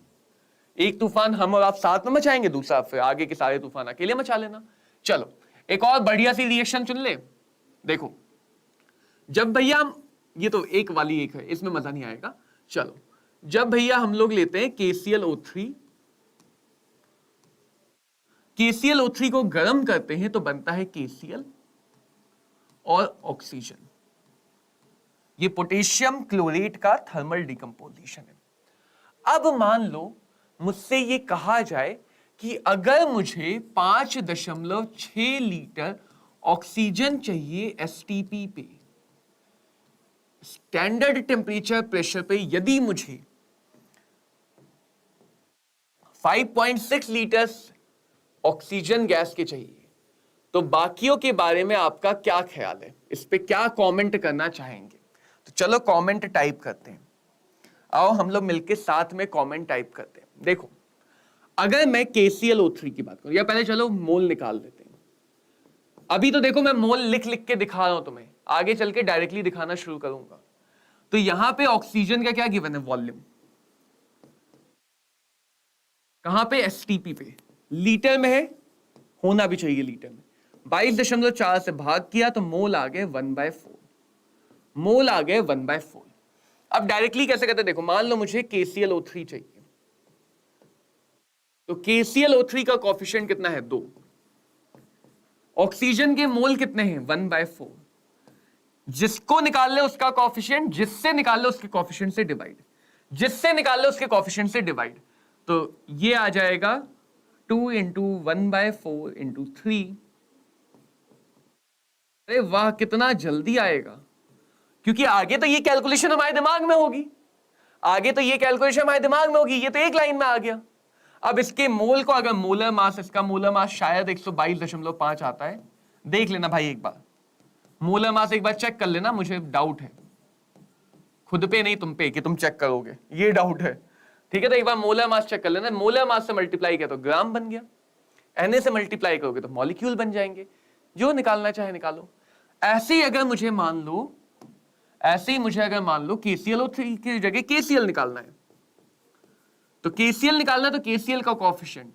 एक तूफान हम और आप साथ में मचाएंगे, दूसरा फिर आगे के सारे तूफान अकेले मचा लेना। चलो एक और बढ़िया सी रिएक्शन चुन ले। देखो जब भैया हम, ये तो एक वाली एक है, इसमें मजा नहीं आएगा। चलो जब भैया हम लोग लेते हैं KClO3, KClO3 को गर्म करते हैं तो बनता है KCl और ऑक्सीजन। ये पोटेशियम क्लोरेट का थर्मल डिकम्पोजिशन है। अब मान लो मुझसे ये कहा जाए कि अगर मुझे 5.6 लीटर ऑक्सीजन एसटीपी STP पे, स्टैंडर्ड टेम्परेचर प्रेशर पे, यदि मुझे 5.6 लीटर ऑक्सीजन गैस के चाहिए तो बाकियों के बारे में आपका क्या ख्याल है? इस पे क्या कमेंट करना चाहेंगे? तो चलो कमेंट टाइप करते हैं, आओ हम लोग मिलके साथ में कमेंट टाइप करते हैं। देखो अगर मैं KClO3 की बात करूं, या पहले चलो मोल निकाल देते हैं। अभी तो देखो मैं मोल लिख लिख के दिखा रहा हूं तुम्हें, आगे चल के डायरेक्टली दिखाना शुरू करूंगा। तो यहां पे ऑक्सीजन का क्या गिवन है? वॉल्यूम। कहां पे? एसटीपी पे। लीटर में है, होना भी चाहिए लीटर में। 22.4 से भाग किया तो मोल आ गए 1/4, मोल आ गए 1/4। अब डायरेक्टली कैसे करते, देखो मान लो मुझे KClO3 चाहिए, तो KClO3 का कॉफिशिएंट कितना है? 2। ऑक्सीजन के मोल कितने हैं? 1/4। जिसको निकाल ले उसका कॉफिशिएंट, जिससे निकाल ले उसके कॉफिशिएंट से डिवाइड, जिससे निकाल ले उसके कॉफिशिएंट से डिवाइड, तो ये आ जाएगा 2 इंटू 1/4 इंटू 3। अरे वाह, कितना जल्दी आएगा, क्योंकि आगे तो ये कैलकुलेशन हमारे दिमाग में होगी, आगे तो ये कैलकुलेशन हमारे दिमाग में होगी, ये तो एक लाइन में आ गया। अब इसके मोल को अगर मोलर मास, इसका मोलर मास शायद 122.5 आता है, देख लेना भाई एक बार, मोलर मास एक बार चेक कर लेना, मुझे डाउट है, खुद पे नहीं तुम पे कि तुम चेक करोगे, ये डाउट है, ठीक है। तो एक बार मोलर मास चेक कर लेना, मोलर मास से मल्टीप्लाई किया तो ग्राम बन गया, Na से मल्टीप्लाई करोगे तो मॉलिक्यूल बन जाएंगे, जो निकालना चाहे निकालो। ऐसे ही अगर मुझे मान लो, ऐसे ही मुझे अगर मान लो KClO3 की जगह KCl निकालना है, तो KCl निकालना है, तो KCl का कॉफिशिएंट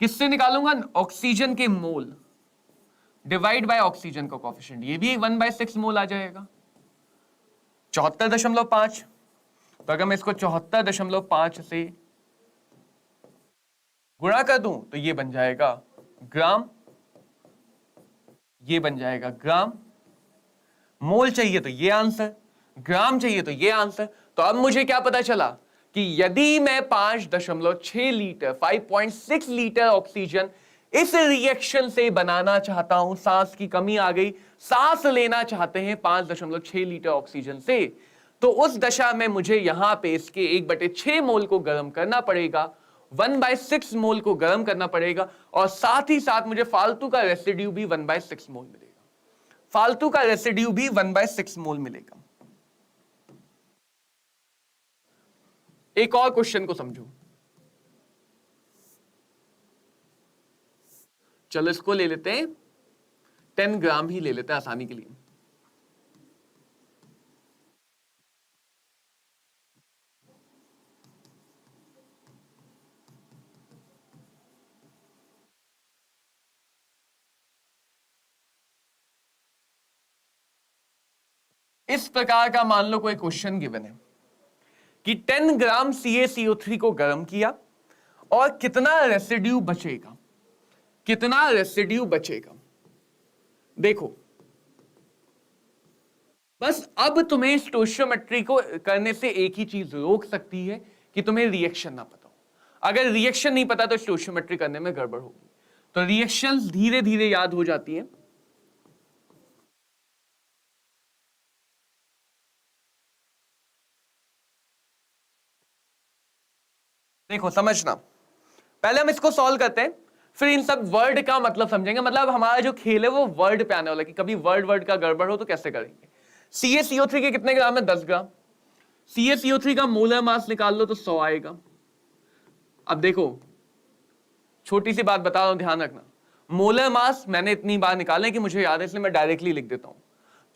किससे निकालूंगा? ऑक्सीजन के मोल डिवाइड बाय ऑक्सीजन का कॉफिशिएंट, ये भी 1/6 मोल आ जाएगा, 74.5। तो अगर मैं इसको 74.5 से गुणा कर दूं तो ये बन जाएगा ग्राम, ये बन जाएगा ग्राम। मोल चाहिए तो ये आंसर, ग्राम चाहिए तो ये आंसर। तो अब मुझे क्या पता चला कि यदि मैं 5.6 लीटर 5.6 लीटर ऑक्सीजन इस रिएक्शन से बनाना चाहता हूं, सांस की कमी आ गई, सांस लेना चाहते हैं 5.6 लीटर ऑक्सीजन से, तो उस दशा में मुझे यहां पे इसके 1/6 मोल को गर्म करना पड़ेगा, 1/6 मोल को गर्म करना पड़ेगा, और साथ ही साथ मुझे फालतू का रेसिड्यू भी 1/6 मोल मिलेगा, फालतू का रेसिड्यू भी 1/6 मोल मिलेगा। एक और क्वेश्चन को समझो, चलो इसको ले लेते हैं, 10 ग्राम ही ले लेते हैं आसानी के लिए। इस प्रकार का मान लो कोई क्वेश्चन गिवन है कि 10 ग्राम CaCO3 को गर्म किया और कितना रेसिड्यू बचेगा, कितना रेसिड्यू बचेगा। देखो बस अब तुम्हें स्टोइचियोमेट्री को करने से एक ही चीज रोक सकती है कि तुम्हें रिएक्शन ना पता हो। अगर रिएक्शन नहीं पता तो स्टोइचियोमेट्री करने में गड़बड़ होगी, तो रिएक्शंस धीरे धीरे याद हो जाती है। देखो समझना, पहले हम इसको सॉल्व करते हैं, फिर इन सब वर्ड का मतलब समझेंगे। मतलब हमारा जो खेल है वो वर्ड पे आने वाला है कि कभी वर्ड का गड़बड़ हो तो कैसे करेंगे। CaCO3 के कितने ग्राम है? 10 ग्राम। CaCO3 का मोलर मास निकाल लो तो 100 आएगा। अब देखो छोटी सी बात बता रहा हूं, ध्यान रखना, मोलर मास मैंने इतनी बार निकाले कि मुझे याद है, इसलिए मैं डायरेक्टली लिख देता हूं।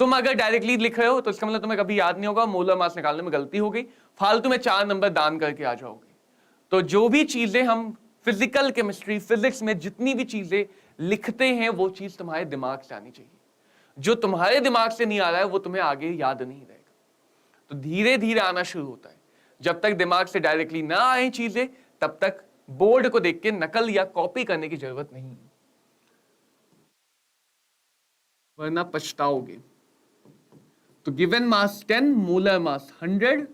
तुम अगर डायरेक्टली लिख रहे हो तो इसका मतलब तुम्हें कभी याद नहीं होगा, मोलर मास निकालने में गलती हो गई, फालतू में 4 नंबर दान करके आ जाओगे। तो जो भी चीजें हम फिजिकल केमिस्ट्री फिजिक्स में जितनी भी चीजें लिखते हैं वो चीज तुम्हारे दिमाग से आनी चाहिए। जो तुम्हारे दिमाग से नहीं आ रहा है वो तुम्हें आगे याद नहीं रहेगा। तो धीरे धीरे आना शुरू होता है। जब तक दिमाग से डायरेक्टली ना आए चीजें तब तक बोर्ड को देख के नकल या कॉपी करने की जरूरत नहीं है, वरना पछताओगे। तो गिवन मास 10, मोलर मास 100,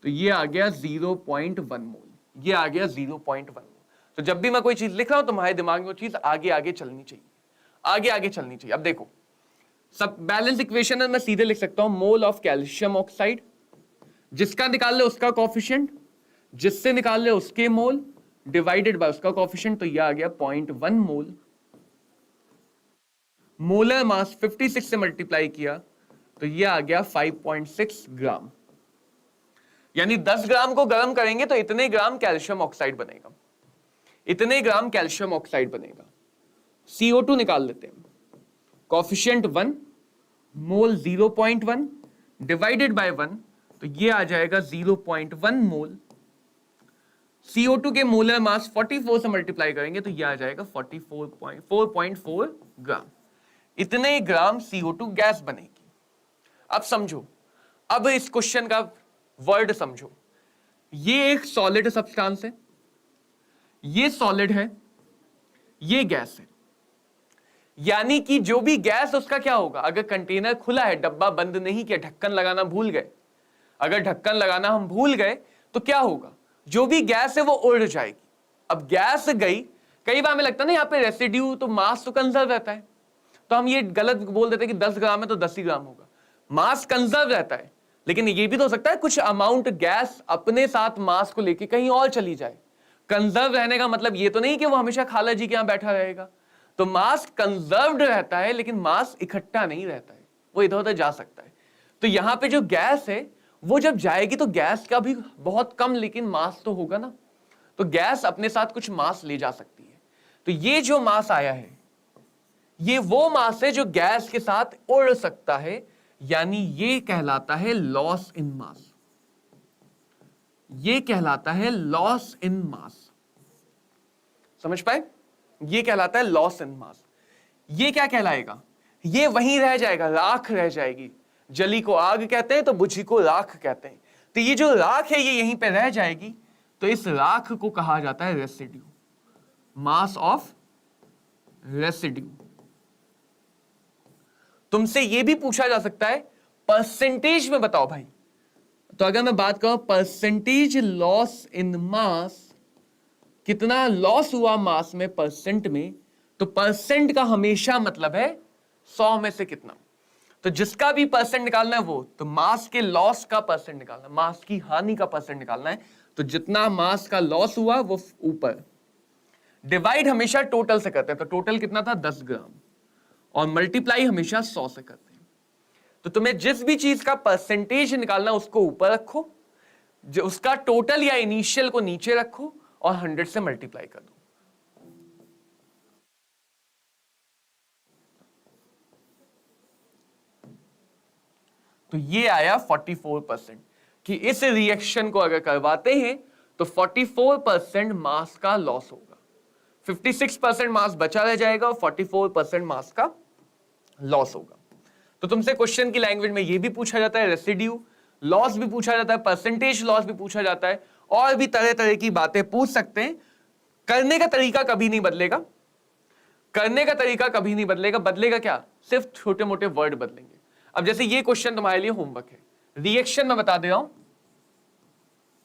तो ये आ गया 0.1 मोल, ये आ गया 0.1 मोल। तो जब भी मैं कोई चीज लिख रहा हूं तो तुम्हारे दिमाग में वो चीज आगे आगे चलनी चाहिए, आगे आगे चलनी चाहिए। अब देखो सब बैलेंस इक्वेशन है, मैं सीधे लिख सकता हूं मोल ऑफ कैल्शियम ऑक्साइड, जिसका निकाल ले उसका कॉफिशिएंट, जिससे निकाल ले उसके मोल डिवाइडेड बाय उसका कॉफिशिएंट, तो यह आ गया 0.1 मोल। मोलर मास 56 से मल्टीप्लाई किया तो यह आ गया 5.6 ग्राम। यानी 10 ग्राम को गर्म करेंगे तो इतने ग्राम कैल्शियम ऑक्साइड बनेगा, इतने ग्राम कैल्शियम ऑक्साइड बनेगा। CO2 निकाल लेते हैं, कॉफिशिएंट 1, मोल 0.1 डिवाइडेड बाय 1, तो ये आ जाएगा 0.1 मोल। CO2 के मोलर मास 44 से मल्टीप्लाई करेंगे तो यह आ जाएगा 44.4 ग्राम। इतने ग्राम CO2 गैस बनेगी। अब समझो, अब इस क्वेश्चन का वर्ड समझो। ये एक सॉलिड सब्सटेंस है, ये सॉलिड है, ये गैस है। यानी कि जो भी गैस उसका क्या होगा, अगर कंटेनर खुला है, डब्बा बंद नहीं किया, ढक्कन लगाना भूल गए, अगर ढक्कन लगाना हम भूल गए तो क्या होगा, जो भी गैस है वो उड़ जाएगी। अब गैस गई, कई बार हमें लगता है ना यहाँ पे रेसिड्यू, तो मास तो कंजर्व रहता है, तो हम ये गलत बोल देते हैं कि 10 ग्राम है तो 10 ही ग्राम होगा। मास कंजर्व रहता है, लेकिन ये भी तो हो सकता है कुछ अमाउंट गैस अपने साथ मास को लेके कहीं और चली जाए। कंजर्व रहने का मतलब ये तो नहीं कि वो हमेशा खाला जी के यहां बैठा रहेगा। तो मास कंजर्व्ड रहता है, लेकिन मास इकट्ठा नहीं रहता है, वो इधर उधर जा सकता है। तो यहां पे जो गैस है वो जब जाएगी तो गैस का भी बहुत कम लेकिन मास तो होगा ना, तो गैस अपने साथ कुछ मास ले जा सकती है। तो ये जो मास आया है ये वो मास है जो गैस के साथ उड़ सकता है, यानी ये कहलाता है लॉस इन मास। ये कहलाता है लॉस इन मास। समझ पाए? ये कहलाता है लॉस इन मास। ये क्या कहलाएगा, ये वहीं रह जाएगा, राख रह जाएगी। जली को आग कहते हैं तो बुझी को राख कहते हैं। तो ये जो राख है ये यहीं पे रह जाएगी, तो इस राख को कहा जाता है रेसिड्यू, मास ऑफ रेसिड्यू। तुमसे ये भी पूछा जा सकता है परसेंटेज में बताओ भाई। तो अगर मैं बात करूं परसेंटेज लॉस इन मास, कितना लॉस हुआ मास में परसेंट में, तो परसेंट का हमेशा मतलब है 100 में से कितना। तो जिसका भी परसेंट निकालना है वो, तो मास के लॉस का परसेंट निकालना है, मास की हानि का परसेंट निकालना है। तो जितना मास का लॉस हुआ वो ऊपर, डिवाइड हमेशा टोटल से करते हैं। तो टोटल कितना था 10 ग्राम, और मल्टीप्लाई हमेशा 100 से करते हैं। तो तुम्हें जिस भी चीज का परसेंटेज निकालना उसको ऊपर रखो, जो उसका टोटल या इनिशियल को नीचे रखो, और 100 से मल्टीप्लाई कर दो। तो ये आया 44%, कि इस रिएक्शन को अगर करवाते हैं तो 44% मास का लॉस होगा, 56% मास बचा रह जाएगा और 44% मास का लॉस होगा। तो तुमसे क्वेश्चन की लैंग्वेज में ये भी पूछा जाता है, रेसिड्यू लॉस भी पूछा जाता है, परसेंटेज लॉस भी पूछा जाता है, और भी तरह तरह की बातें पूछ सकते हैं। करने का तरीका कभी नहीं बदलेगा, करने का तरीका कभी नहीं बदलेगा। बदलेगा क्या, सिर्फ छोटे मोटे वर्ड बदलेंगे। अब जैसे ये क्वेश्चन तुम्हारे लिए होमवर्क है, रिएक्शन में बता दे रहा हूं,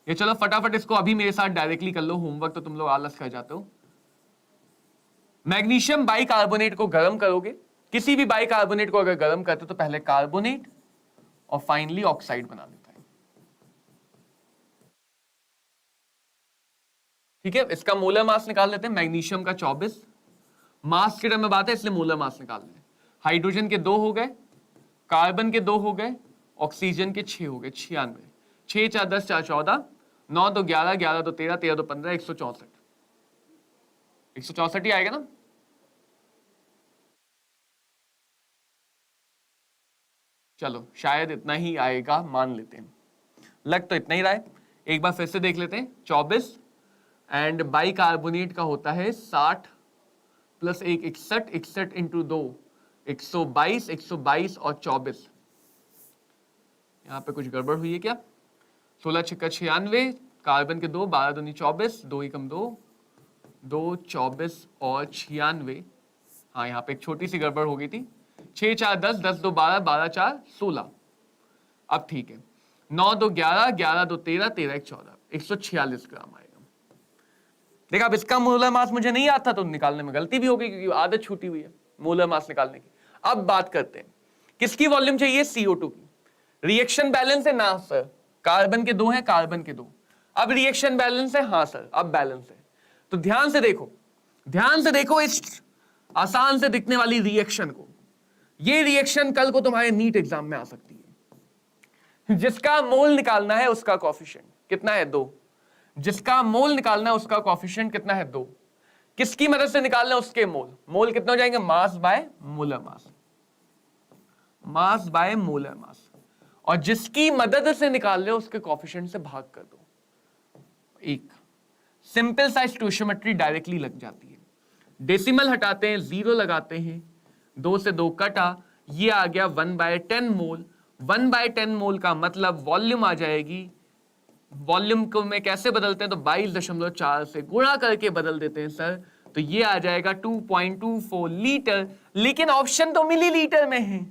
ये चलो फटाफट इसको अभी मेरे साथ डायरेक्टली कर लो, होमवर्क तो तुम लोग आलस कर जाते हो। मैग्नीशियम बाइकार्बोनेट को गर्म करोगे, किसी भी बाइकार्बोनेट को अगर गर्म करते तो पहले कार्बोनेट और फाइनली ऑक्साइड बना देता है। ठीक है, इसका मोलर मास निकाल लेते हैं। मैग्नीशियम का 24, मास के टर्म में बात है इसलिए मोलर मास निकाल लें। हाइड्रोजन के 2 हो गए, कार्बन के 2 हो गए, ऑक्सीजन के 6 हो गए, 96। 6 4 10 4 14, 9 2 11, 11 2 13, 13 2 15, 164। 164 ही आएगा ना। चलो शायद इतना ही आएगा, मान लेते हैं, लग तो इतना ही रहा है। एक बार फिर से देख लेते हैं। 24 एंड बाइकार्बोनेट का होता है 60 प्लस 1 61, 61 इंटू 2 122, 122 और 24। यहां पे कुछ गड़बड़ हुई है क्या? 16 6 96, कार्बन के 2, 12 दूनी 24, 2 एकम 2, 2 24 और 96। हाँ यहाँ पे एक छोटी सी गड़बड़ हो गई थी। 6 4 10, 10 2 12, 12 4 16। अब ठीक है, 9 2 11, 11 2 13, 13 1 14, 146 ग्राम आएगा। देखा, अब इसका मोलर मास मुझे नहीं आता तो निकालने में गलती भी हो गई, क्योंकि आदत छूटी हुई है मोलर मास निकालने की। अब बात करते हैं किसकी वॉल्यूम चाहिए, CO2 की। रिएक्शन बैलेंस है ना सर, कार्बन के 2 हैं, कार्बन के 2। अब रिएक्शन बैलेंस है, हाँ सर अब बैलेंस है। तो ध्यान से देखो, ध्यान से देखो इस आसान से दिखने वाली रिएक्शन को। ये रिएक्शन कल को तुम्हारे नीट एग्जाम में आ सकती है। जिसका मोल निकालना है उसका कोफिशिएंट कितना है, 2। जिसका मोल निकालना है उसका कोफिशिएंट कितना है, 2। किसकी मदद से निकालना है उसके मोल, मोल कितना हो जाएंगे, mass by molar mass, mass by molar मास। और जिसकी मदद से निकाल रहे हो उसके कोफिशिएंट से भाग कर दो 1। सिंपल सा स्टोइशियोमेट्री डायरेक्टली लग जाती है। डेसिमल हटाते हैं, 0 लगाते हैं, 2 से 2 कटा, ये आ गया 1/10 मोल। 1/10 मोल का मतलब वॉल्यूम आ जाएगी। वॉल्यूम को में कैसे बदलते हैं, तो 22.4 से गुणा करके बदल देते हैं सर, तो ये आ जाएगा 2.24 लीटर। लेकिन ऑप्शन तो मिलीलीटर में है,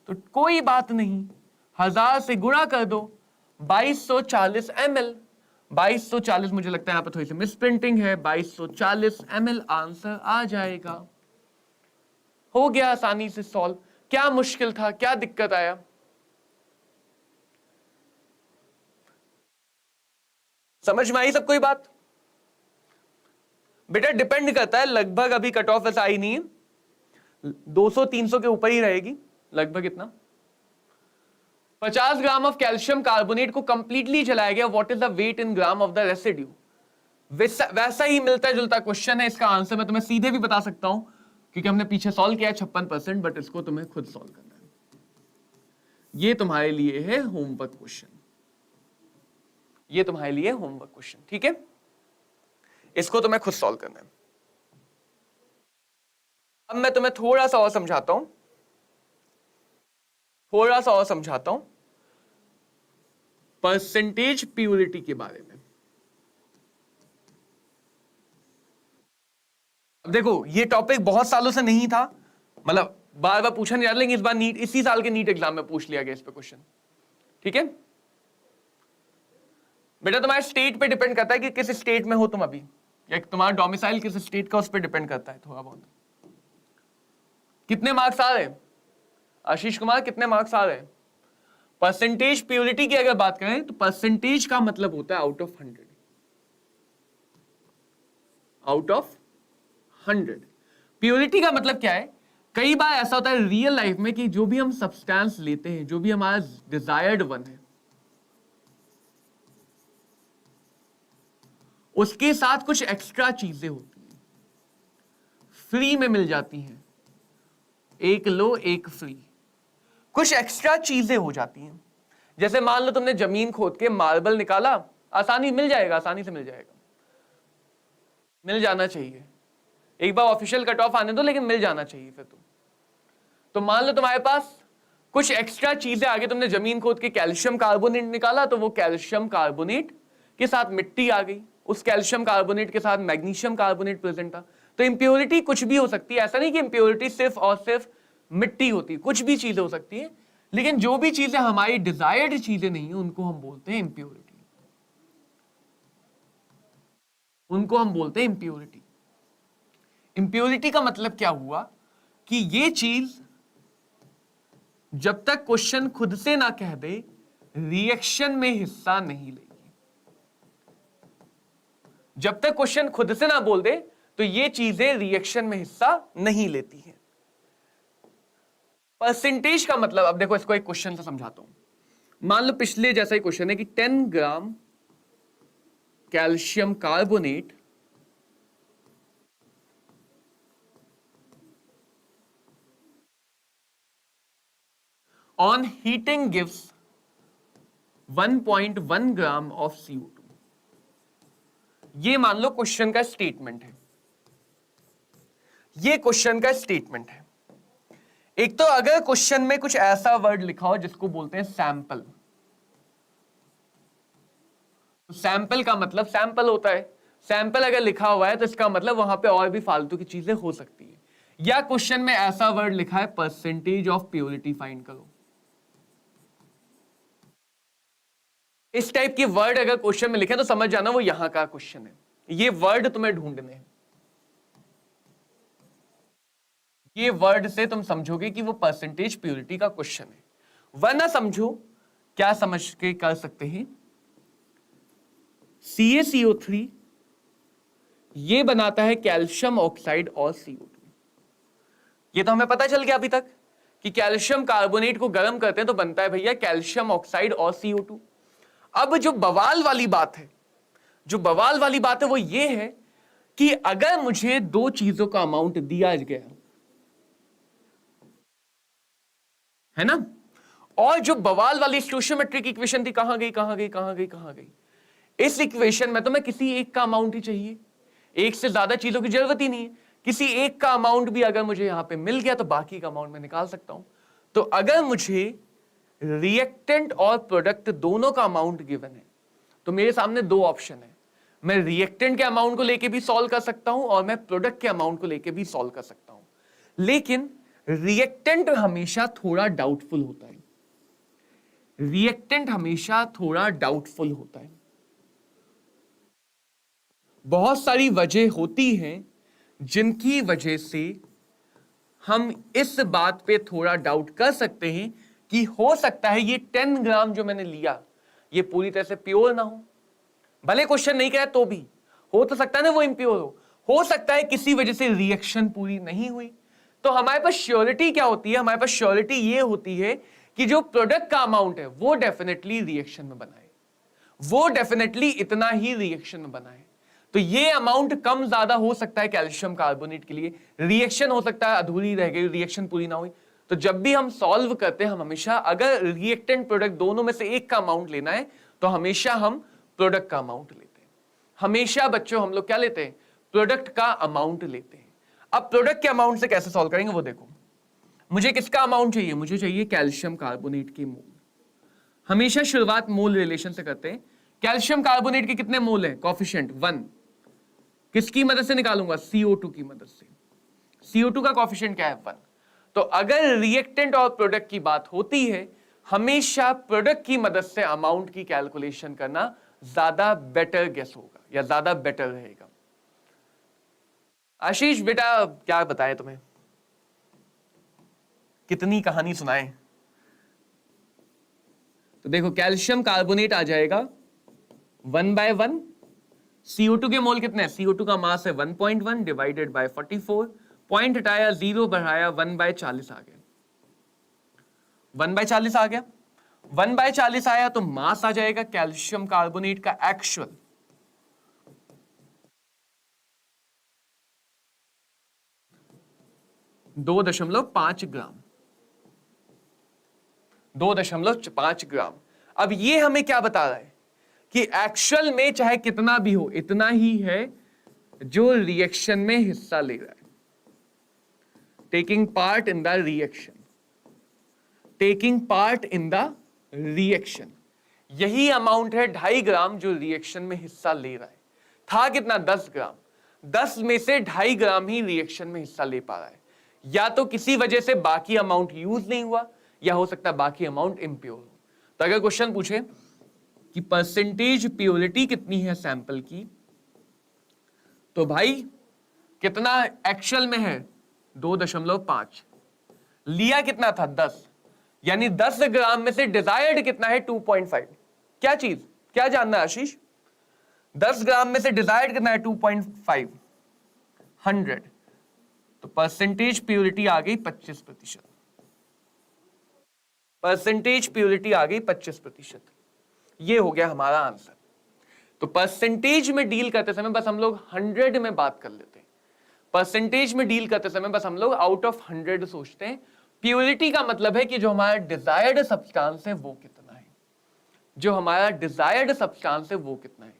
तो कोई बात नहीं, 1000 से गुणा कर दो, 2240 ml। 2240, मुझे लगता है यहां पर थोड़ी सी मिसप्रिंटिंग है, 2240 ml आंसर आ जाएगा। हो गया आसानी से सॉल्व। क्या मुश्किल था, क्या दिक्कत आया? समझ में आई सबको ये बात? बेटा डिपेंड करता है, लगभग अभी कट ऑफ ऐसा आई नहीं है, 200-300 के ऊपर ही रहेगी लगभग। इतना 50 ग्राम ऑफ कैल्शियम कार्बोनेट को कंप्लीटली जलाया गया, what is the weight in gram of the residue. वैसा ही मिलता जुलता क्वेश्चन है, इसका आंसर मैं तुम्हें सीधे भी बता सकता हूं क्योंकि हमने पीछे सॉल्व किया है 56%, बट इसको तुम्हें खुद सॉल्व करना है। ये तुम्हारे लिए है होमवर्क क्वेश्चन, ये तुम्हारे लिए होमवर्क क्वेश्चन, ठीक है? इसको तुम्हें खुद सॉल्व करना है। अब मैं तुम्हें थोड़ा सा और समझाता हूं, परसेंटेज प्योरिटी के बारे में। अब देखो, ये टॉपिक बहुत सालों से नहीं था, मतलब बार बार पूछा नहीं जा रहा, लेकिन इस बार नीट, इसी साल के नीट एग्जाम में पूछ लिया गया इस पे क्वेश्चन, ठीक है? बेटा तुम्हारे स्टेट पे डिपेंड करता है कि किस स्टेट में हो तुम अभी, या तुम्हारा डोमिसाइल किस स्टेट का, उस पर डिपेंड करता है थोड़ा बहुत। कितने मार्क्स आ रहे हैं आशीष कुमार, कितने मार्क्स आ रहे हैं? परसेंटेज प्योरिटी की अगर बात करें तो परसेंटेज का मतलब होता है out of 100, out of 100। Purity का मतलब क्या है? कई बार ऐसा होता है रियल लाइफ में कि जो भी हम सब्सटेंस लेते हैं, जो भी हमारा डिजायर्ड वन है, उसके साथ कुछ एक्स्ट्रा चीजें होती हैं, फ्री में मिल जाती हैं, एक लो एक फ्री, कुछ एक्स्ट्रा चीजें हो जाती हैं। जैसे मान लो तुमने जमीन खोद के मार्बल निकाला, आसानी मिल जाएगा, आसानी से मिल जाएगा, मिल जाना चाहिए। एक बार ऑफिशियल कट ऑफ आने दो, लेकिन मिल जाना चाहिए फिर तो मान लो तुम्हारे पास कुछ एक्स्ट्रा चीजें आगे, तुमने जमीन खोद के कैल्शियम कार्बोनेट निकाला, तो वो कैल्शियम कार्बोनेट के साथ मिट्टी आ गई, उस कैल्शियम कार्बोनेट के साथ मैग्नीशियम कार्बोनेट प्रेजेंट था। तो इंप्योरिटी कुछ भी हो सकती है, ऐसा नहीं कि इंप्योरिटी सिर्फ और सिर्फ मिट्टी होती है, कुछ भी चीजें हो सकती है, लेकिन जो भी चीजें हमारी डिजायर्ड चीजें नहीं है, उनको हम बोलते हैं इंप्योरिटी, उनको हम बोलते हैं इंप्योरिटी। इंप्योरिटी का मतलब क्या हुआ कि ये चीज जब तक क्वेश्चन खुद से ना कह दे, रिएक्शन में हिस्सा नहीं लेगी। जब तक क्वेश्चन खुद से ना बोल दे, तो ये चीजें रिएक्शन में हिस्सा नहीं लेती हैं। परसेंटेज का मतलब, अब देखो इसको एक क्वेश्चन से समझाता हूं। मान लो पिछले जैसा ही क्वेश्चन है कि 10 ग्राम calcium carbonate on heating gives 1.1 gram of CO2। ये मान लो क्वेश्चन का स्टेटमेंट है, ये क्वेश्चन का स्टेटमेंट है। एक तो अगर क्वेश्चन में कुछ ऐसा वर्ड लिखा हो जिसको बोलते हैं सैंपल, तो सैंपल का मतलब सैंपल होता है, सैंपल अगर लिखा हुआ है तो इसका मतलब वहां पे और भी फालतू की चीजें हो सकती है। या क्वेश्चन में ऐसा वर्ड लिखा है परसेंटेज ऑफ प्योरिटी फाइंड करो, इस टाइप के वर्ड अगर क्वेश्चन में लिखे तो समझ जाना वो यहां का क्वेश्चन है, ये वर्ड तुम्हें ढूंढने हैं, ये वर्ड से तुम समझोगे कि वो परसेंटेज प्योरिटी का क्वेश्चन है। वरना समझो, क्या समझ के कर सकते हैं, CaCO3 ये बनाता है कैल्शियम ऑक्साइड और CO2। ये तो हमें पता चल गया अभी तक कि कैल्शियम कार्बोनेट को गर्म करते हैं तो बनता है भैया कैल्शियम ऑक्साइड और CO2। अब जो बवाल वाली बात है, जो बवाल वाली बात है वो ये है कि अगर मुझे दो चीजों का अमाउंट दिया गया है ना, और जो बवाल वाली स्टोइशियोमेट्रिक इक्वेशन थी कहां गई, कहां गई, कहां गई, कहां गई, इस इक्वेशन में तो मैं किसी एक का अमाउंट ही चाहिए, एक से ज्यादा चीजों की जरूरत ही नहीं है। किसी एक का अमाउंट भी अगर मुझे यहां पे मिल गया तो बाकी का अमाउंट मैं निकाल सकता हूं। तो अगर मुझे रिएक्टेंट और प्रोडक्ट दोनों का अमाउंट गिवन है तो मेरे सामने दो ऑप्शन है, मैं रिएक्टेंट के अमाउंट को लेके भी सॉल्व कर सकता हूं और मैं प्रोडक्ट के अमाउंट को लेके भी सॉल्व कर सकता हूं। लेकिन रिएक्टेंट हमेशा थोड़ा डाउटफुल होता है, रिएक्टेंट हमेशा थोड़ा डाउटफुल होता है। बहुत सारी वजह होती हैं जिनकी वजह से हम इस बात पे थोड़ा डाउट कर सकते हैं कि हो सकता है ये 10 ग्राम जो मैंने लिया ये पूरी तरह से प्योर ना हो। भले क्वेश्चन नहीं कहा तो भी हो तो सकता है ना वो इम्प्योर हो सकता है किसी वजह से रिएक्शन पूरी नहीं हुई। तो हमारे पास श्योरिटी क्या होती है, हमारे पास श्योरिटी ये होती है कि जो प्रोडक्ट का अमाउंट है वो डेफिनेटली रिएक्शन में बनाए, वो डेफिनेटली इतना ही रिएक्शन में बनाए। तो ये अमाउंट कम ज्यादा हो सकता है कैल्शियम कार्बोनेट के लिए, रिएक्शन हो सकता है अधूरी रह गई, रिएक्शन पूरी ना हुई। तो जब भी हम सॉल्व करते हैं हम हमेशा अगर रिएक्टेंट प्रोडक्ट दोनों में से एक का अमाउंट लेना है तो हमेशा हम प्रोडक्ट का अमाउंट लेते हैं। हमेशा बच्चों हम लोग क्या लेते हैं, प्रोडक्ट का अमाउंट लेते हैं। अब प्रोडक्ट के अमाउंट से कैसे सॉल्व करेंगे वो देखो। मुझे किसका अमाउंट चाहिए, मुझे चाहिए कैल्शियम कार्बोनेट के मोल। हमेशा शुरुआत मोल रिलेशन से करते हैं। कैल्शियम कार्बोनेट के कितने मोल हैं, कॉफिशिएंट 1। किसकी मदद से निकालूंगा, CO2 की मदद से। CO2 का कॉफिशिएंट क्या है, 1। तो अगर रिएक्टेंट और प्रोडक्ट की बात होती है हमेशा प्रोडक्ट की मदद से अमाउंट की कैलकुलेशन करना ज्यादा बेटर गेस होगा या ज्यादा बेटर रहेगा। आशीष बेटा क्या बताएं तुम्हें, कितनी कहानी सुनाएं। तो देखो कैल्शियम कार्बोनेट आ जाएगा 1/1। CO2 के मोल कितने हैं, CO2 का मास है 1.1 डिवाइडेड बाय 44, पॉइंट हटाया 0 बढ़ाया 1/40 आ गया, 1/40 आ गया। 1/40 आया तो मास आ जाएगा कैल्शियम कार्बोनेट का एक्चुअल 2.5 ग्राम, 2.5 ग्राम। अब ये हमें क्या बता रहा है कि एक्चुअल में चाहे कितना भी हो इतना ही है जो रिएक्शन में हिस्सा ले रहा है, taking part in the reaction, taking part in the reaction. यही अमाउंट है 2.5 ग्राम जो रिएक्शन में हिस्सा ले रहा है। था कितना, 10 ग्राम, 10 में से 2.5 ग्राम ही रिएक्शन में हिस्सा ले पा रहा है। या तो किसी वजह से बाकी अमाउंट यूज नहीं हुआ या हो सकता है बाकी अमाउंट इम्प्योर हो। तो अगर क्वेश्चन पूछे कि परसेंटेज प्योरिटी कितनी है सैंपल की, तो भाई कितना एक्चुअल में है 2.5, लिया कितना था 10, यानी 10 ग्राम में से डिजायर्ड कितना है 2.5। क्या चीज, क्या जानना है आशीष, 10 ग्राम में से डिजायर्ड कितना है 2.5, 100। तो परसेंटेज प्योरिटी आ गई 25%, परसेंटेज प्योरिटी आ गई 25%। ये हो गया हमारा आंसर। तो परसेंटेज में डील करते समय बस हम लोग 100 में बात कर लेते हैं, परसेंटेज में डील करते समय बस हम लोग आउट ऑफ 100 सोचते हैं। प्योरिटी का मतलब है कि जो हमारा डिजायर्ड सब्सटेंस है वो कितना है, जो हमारा डिजायर्ड सब्सटेंस है वो कितना है।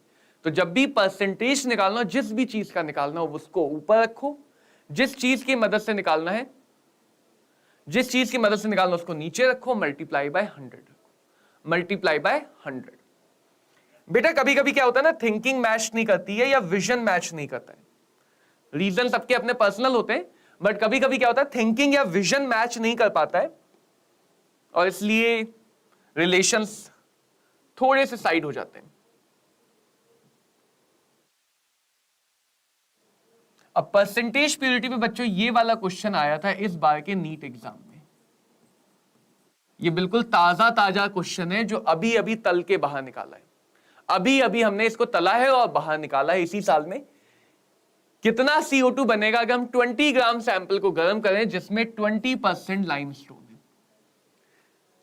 तो जब भी परसेंटेज निकालना हो, जिस भी चीज का निकालना हो उसको ऊपर रखो, जिस चीज की मदद से निकालना है, जिस चीज की मदद से निकालना उसको नीचे रखो, मल्टीप्लाई बाय 100 रखो, मल्टीप्लाई बाय 100। बेटा कभी कभी क्या होता है ना, थिंकिंग मैच नहीं करती है या विजन मैच नहीं करता है। रीजन सबके अपने पर्सनल होते हैं, बट कभी कभी क्या होता है थिंकिंग या विजन मैच नहीं कर पाता है और इसलिए रिलेशंस थोड़े से साइड हो जाते हैं। अब परसेंटेज प्योरिटी पे बच्चों ये वाला क्वेश्चन आया था इस बार के नीट एग्जाम में। ये बिल्कुल ताजा ताजा क्वेश्चन है जो अभी अभी तल के बाहर निकाला है, अभी अभी हमने इसको तला है और बाहर निकाला है इसी साल में। कितना CO2 बनेगा अगर हम 20 ग्राम सैंपल को गर्म करें जिसमें 20% लाइमस्टोन है।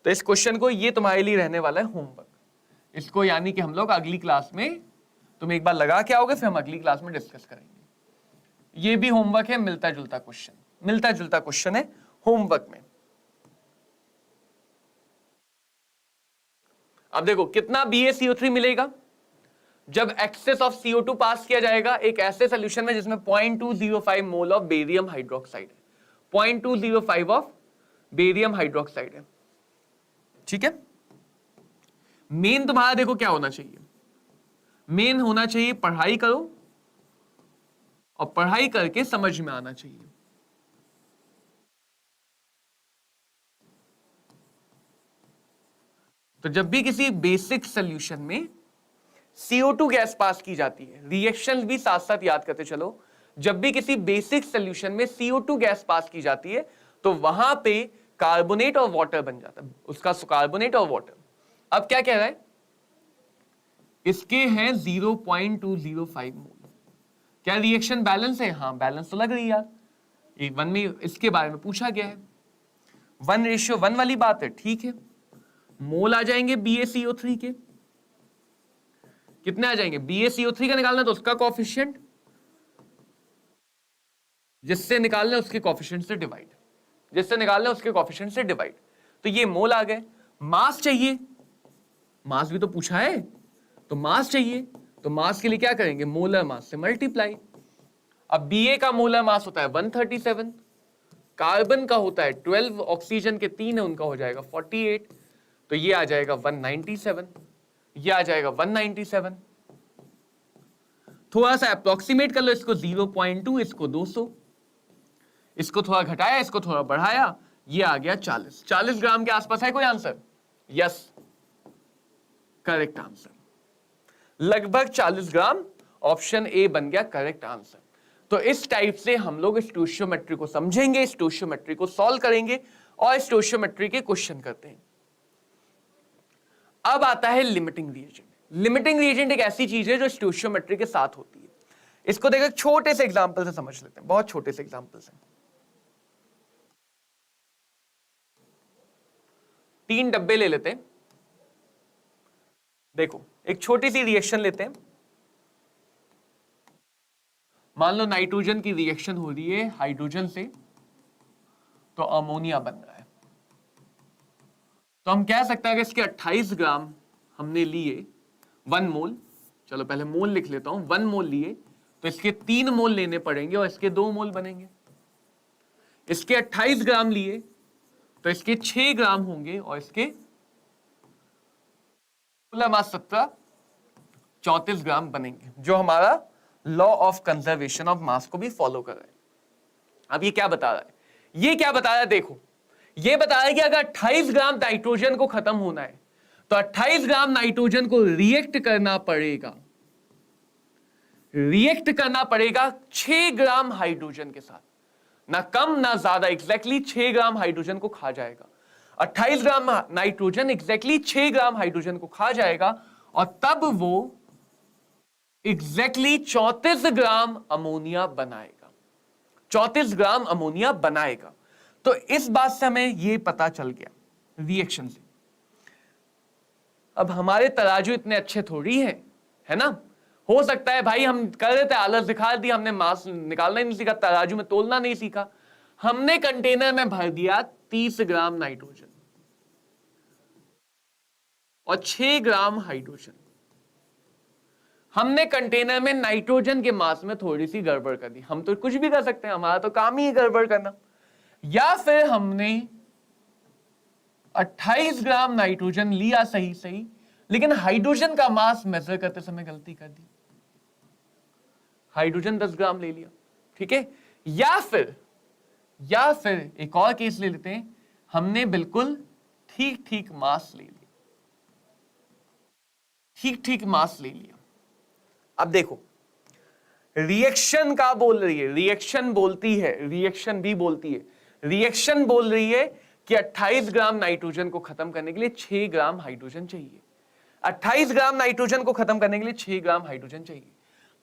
तो इस क्वेश्चन को, ये तुम्हारे लिए रहने वाला है होमवर्क। इसको यानी कि हम लोग अगली क्लास में, तुम एक बार लगा के आओगे फिर हम अगली क्लास में डिस्कस करेंगे। ये भी होमवर्क है, मिलता जुलता क्वेश्चन, मिलता जुलता क्वेश्चन है होमवर्क में। अब देखो कितना BaCO3 मिलेगा, जब एक्सेस ऑफ CO2 पास किया जाएगा एक ऐसे सोल्यूशन में जिसमें 0.205 मोल ऑफ बेरियम हाइड्रोक्साइड है, 0.205 ऑफ बेरियम हाइड्रोक्साइड है। ठीक है, मेन तुम्हारा देखो क्या होना चाहिए, मेन होना चाहिए पढ़ाई करो और पढ़ाई करके समझ में आना चाहिए। तो जब भी किसी बेसिक सोल्यूशन में CO2 गैस पास की जाती है, रिएक्शन भी साथ साथ याद करते चलो, जब भी किसी बेसिक सोल्यूशन में CO2 गैस पास की जाती है तो वहां पे कार्बोनेट और वाटर बन जाता है, उसका कार्बोनेट और वाटर। अब क्या कह रहा है, इसके हैं 0.205 मोल। क्या रिएक्शन बैलेंस है? हाँ बैलेंस तो लग रही है यार, ये 1 में इसके बारे में पूछा गया है, 1:1 वाली बात है। ठीक है, मोल आ जाएंगे BaCO3 के, कितने आ जाएंगे? BaCO3 का निकालना तो उसका कोएफिशिएंट, जिससे निकालना उसके कोएफिशिएंट से डिवाइड, जिससे निकालना उसके कोएफिशिएंट से डिवाइड। तो ये मोल आ गए। मास चाहिए, मास भी तो पूछा है, तो मास चाहिए, तो मास के लिए क्या करेंगे? मोलर मास से मल्टीप्लाई। अब Ba का मोलर मास होता है 137, कार्बन का होता है 12, ऑक्सीजन के 3 है, उनका हो जाएगा 48, तो ये आ जाएगा 197, ये आ जाएगा 197। थोड़ा सा अप्रोक्सीमेट कर लो, इसको 0.2, इसको 200, इसको थोड़ा घटाया, इसको थोड़ा बढ़ाया, ये आ गया 40 ग्राम के आसपास है कोई आंसर? यस, करेक्ट आंसर, लगभग 40 ग्राम, ऑप्शन ए बन गया करेक्ट आंसर। तो इस टाइप से हम लोग स्टोइचियोमेट्री को समझेंगे, स्टोइचियोमेट्री को सॉल्व करेंगे और स्टोइचियोमेट्री के क्वेश्चन करते हैं। अब आता है लिमिटिंग रिएजेंट। लिमिटिंग रिएजेंट एक ऐसी चीज है जो स्टोइचियोमेट्री के साथ होती है। इसको देखो छोटे से एग्जांपल से समझ लेते हैं, बहुत छोटे से एग्जांपल से। 3 डब्बे ले लेते हैं, देखो एक छोटी सी रिएक्शन लेते हैं, मान लो नाइट्रोजन की रिएक्शन हो रही है हाइड्रोजन से, तो अमोनिया बन रहा है। तो हम कह सकते हैं कि इसके 28 ग्राम हमने लिए, 1 मोल, चलो पहले मोल लिख लेता हूं, 1 मोल लिए तो इसके 3 मोल लेने पड़ेंगे और इसके 2 मोल बनेंगे। इसके 28 ग्राम लिए तो इसके 6 ग्राम होंगे और इसके मोलर मास 34 ग्राम बनेंगे, जो हमारा law of conservation of mass को भी फॉलो कर रहा है। अब ये क्या बता रहा है? ये क्या बता रहा है? देखो ये बता रहा है कि अगर 28 ग्राम नाइट्रोजन को खत्म होना है तो 28 ग्राम नाइट्रोजन को रिएक्ट करना पड़ेगा, रिएक्ट करना पड़ेगा 6 ग्राम हाइड्रोजन के साथ, ना कम ना ज्यादा, एग्जैक्टली 6 ग्राम हाइड्रोजन को खा जाएगा। 28 gram nitrogen exactly 6 gram hydrogen को खा जाएगा और तब वो एग्जैक्टली 34 ग्राम अमोनिया बनाएगा, 34 ग्राम अमोनिया बनाएगा। तो इस बात से हमें ये पता चल गया रिएक्शन से। अब हमारे तराजू इतने अच्छे थोड़ी है ना, हो सकता है भाई हम कर रहे थे, आलस दिखा दी, हमने मास निकालना ही नहीं सीखा, तराजू में तोलना नहीं सीखा, हमने कंटेनर में भर दिया 30 ग्राम नाइट्रोजन और 6 ग्राम हाइड्रोजन। हमने कंटेनर में नाइट्रोजन के मास में थोड़ी सी गड़बड़ कर दी। हम तो कुछ भी कर सकते हैं, हमारा तो काम ही गड़बड़ करना। या फिर हमने 28 ग्राम नाइट्रोजन लिया सही सही, लेकिन हाइड्रोजन का मास मेजर करते समय गलती कर दी, हाइड्रोजन 10 ग्राम ले लिया, ठीक है। या फिर एक और केस ले लेते हैं, हमने बिल्कुल ठीक ठीक मास ले लिया, ठीक ठीक मास ले लिया। अब देखो रिएक्शन का बोल रही है, रिएक्शन बोलती है, रिएक्शन भी बोलती है, रिएक्शन बोल रही है कि 28 ग्राम नाइट्रोजन को खत्म करने के लिए 6 ग्राम हाइड्रोजन चाहिए। 28 ग्राम नाइट्रोजन को खत्म करने के लिए 6 ग्राम हाइड्रोजन चाहिए।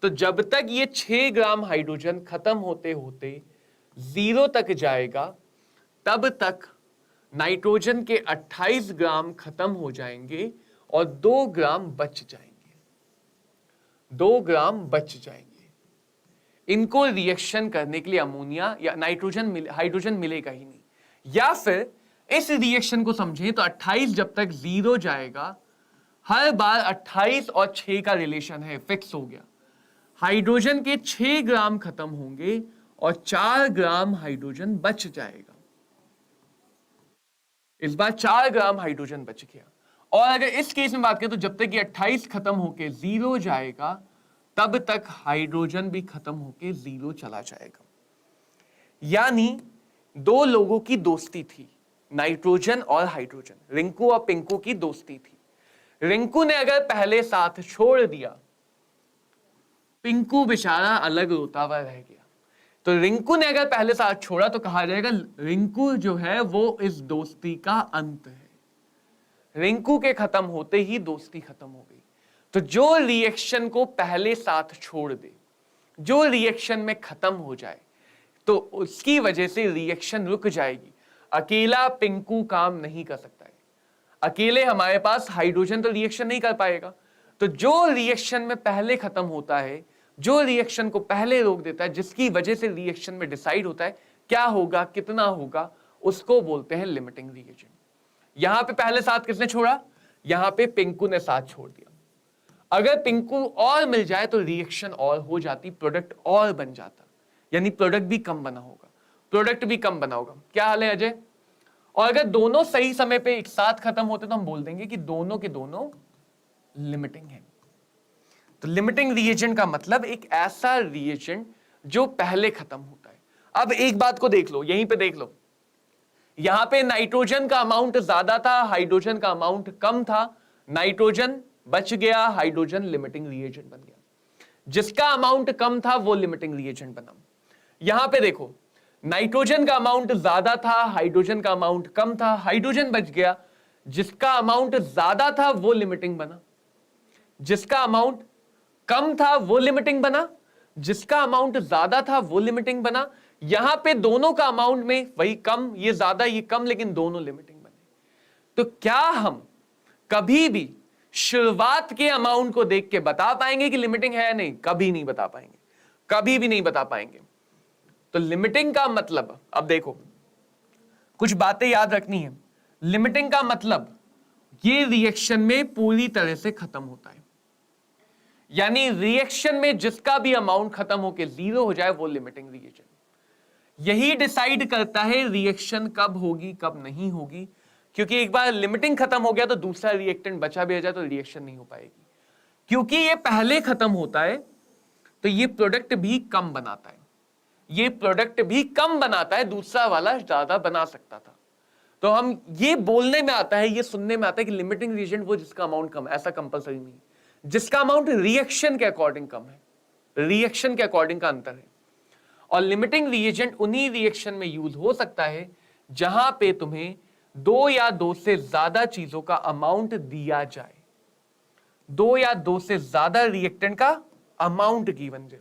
तो जब तक ये 6 ग्राम हाइड्रोजन खत्म होते होते 0 तक जाएगा, तब तक नाइट्रोजन के 28 ग्राम खत्म हो जाएंगे और 2 ग्राम बच जाएंगे, 2 ग्राम बच जाएंगे। इनको रिएक्शन करने के लिए अमोनिया या हाइड्रोजन मिलेगा ही नहीं। या फिर इस रिएक्शन को समझें तो 28 जब तक 0 जाएगा, हर बार 28 और 6 का रिलेशन है, फिक्स हो गया। हाइड्रोजन के 6 ग्राम खत्म होंगे और 4 ग्राम हाइड्रोजन बच जाएगा। इस बार 4 ग्राम हाइड्रोजन बच गया। और अगर इस केस में बात करें तो जब तक ये 28 खत्म होके 0 जाएगा तब तक हाइड्रोजन भी खत्म होके 0 चला जाएगा। यानी दो लोगों की दोस्ती थी, नाइट्रोजन और हाइड्रोजन, रिंकू और पिंकू की दोस्ती थी। रिंकू ने अगर पहले साथ छोड़ दिया, पिंकू बेचारा अलग रोता हुआ रह गया। तो रिंकू ने अगर पहले साथ छोड़ा तो कहा जाएगा रिंकू जो है वो इस दोस्ती का अंत है। रिंकू के खत्म होते ही दोस्ती खत्म हो गई। तो जो रिएक्शन को पहले साथ छोड़ दे, जो रिएक्शन में खत्म हो जाए, तो उसकी वजह से रिएक्शन रुक जाएगी। अकेला पिंकू काम नहीं कर सकता है, अकेले हमारे पास हाइड्रोजन तो रिएक्शन नहीं कर पाएगा। तो जो रिएक्शन में पहले खत्म होता है, जो रिएक्शन को पहले रोक देता है, जिसकी वजह से रिएक्शन में डिसाइड होता है क्या होगा, कितना होगा, उसको बोलते हैं लिमिटिंग रिएजेंट। यहां पे पहले साथ किसने छोड़ा? यहां पे पिंकू ने साथ छोड़ दिया। अगर पिंकू और मिल जाए तो रिएक्शन और हो जाती, प्रोडक्ट और बन जाता, यानी प्रोडक्ट भी कम बना होगा, प्रोडक्ट भी कम बना होगा। क्या हाल है अजय? और अगर दोनों सही समय पे एक साथ खत्म होते तो हम बोल देंगे कि दोनों के दोनों लिमिटिंग है। तो लिमिटिंग रिएजेंट का मतलब एक ऐसा रिएजेंट जो पहले खत्म होता है। अब एक बात को देख लो, यहीं पे देख लो, यहां पे नाइट्रोजन का अमाउंट ज्यादा था, हाइड्रोजन का अमाउंट कम था। नाइट्रोजन बच गया, हाइड्रोजन लिमिटिंग रिएजेंट बन गया। जिसका अमाउंट कम था वो लिमिटिंग रिएजेंट बना। यहां पे देखो, नाइट्रोजन का अमाउंट ज्यादा था, हाइड्रोजन का अमाउंट कम था, हाइड्रोजन बच गया। जिसका अमाउंट ज्यादा था वो लिमिटिंग बना, जिसका अमाउंट कम था वो लिमिटिंग बना, जिसका अमाउंट ज्यादा था वो लिमिटिंग बना। यहां पे दोनों का अमाउंट में वही कम, ये ज्यादा ये कम, लेकिन दोनों लिमिटिंग बने। तो क्या हम कभी भी शुरुआत के अमाउंट को देख के बता पाएंगे कि लिमिटिंग है या नहीं? कभी नहीं बता पाएंगे, कभी भी नहीं बता पाएंगे। तो लिमिटिंग का मतलब, अब देखो कुछ बातें याद रखनी है। लिमिटिंग का मतलब ये रिएक्शन में पूरी तरह से खत्म होता है, यानी रिएक्शन में जिसका भी अमाउंट खत्म होकर 0 हो जाए वो लिमिटिंग रिएजेंट। यही डिसाइड करता है रिएक्शन कब होगी कब नहीं होगी, क्योंकि एक बार लिमिटिंग खत्म हो गया तो दूसरा रिएक्टेंट बचा भी जाए तो रिएक्शन नहीं हो पाएगी। क्योंकि ये पहले खत्म होता है तो ये प्रोडक्ट भी कम बनाता है, ये प्रोडक्ट भी कम बनाता है, दूसरा वाला ज्यादा बना सकता था। तो हम ये बोलने में आता है, ये सुनने में आता है कि लिमिटिंग रिएजेंट वो जिसका अमाउंट कम है, ऐसा कंपलसरी नहीं, जिसका अमाउंट रिएक्शन के अकॉर्डिंग कम है, रिएक्शन के अकॉर्डिंग का अंतर है। और लिमिटिंग रिएजेंट उन्हीं रिएक्शन में यूज हो सकता है जहां पे तुम्हें 2 या 2 से ज्यादा चीजों का अमाउंट दिया जाए, 2 या 2 से ज्यादा रिएक्टेंट का अमाउंट गिवन दे।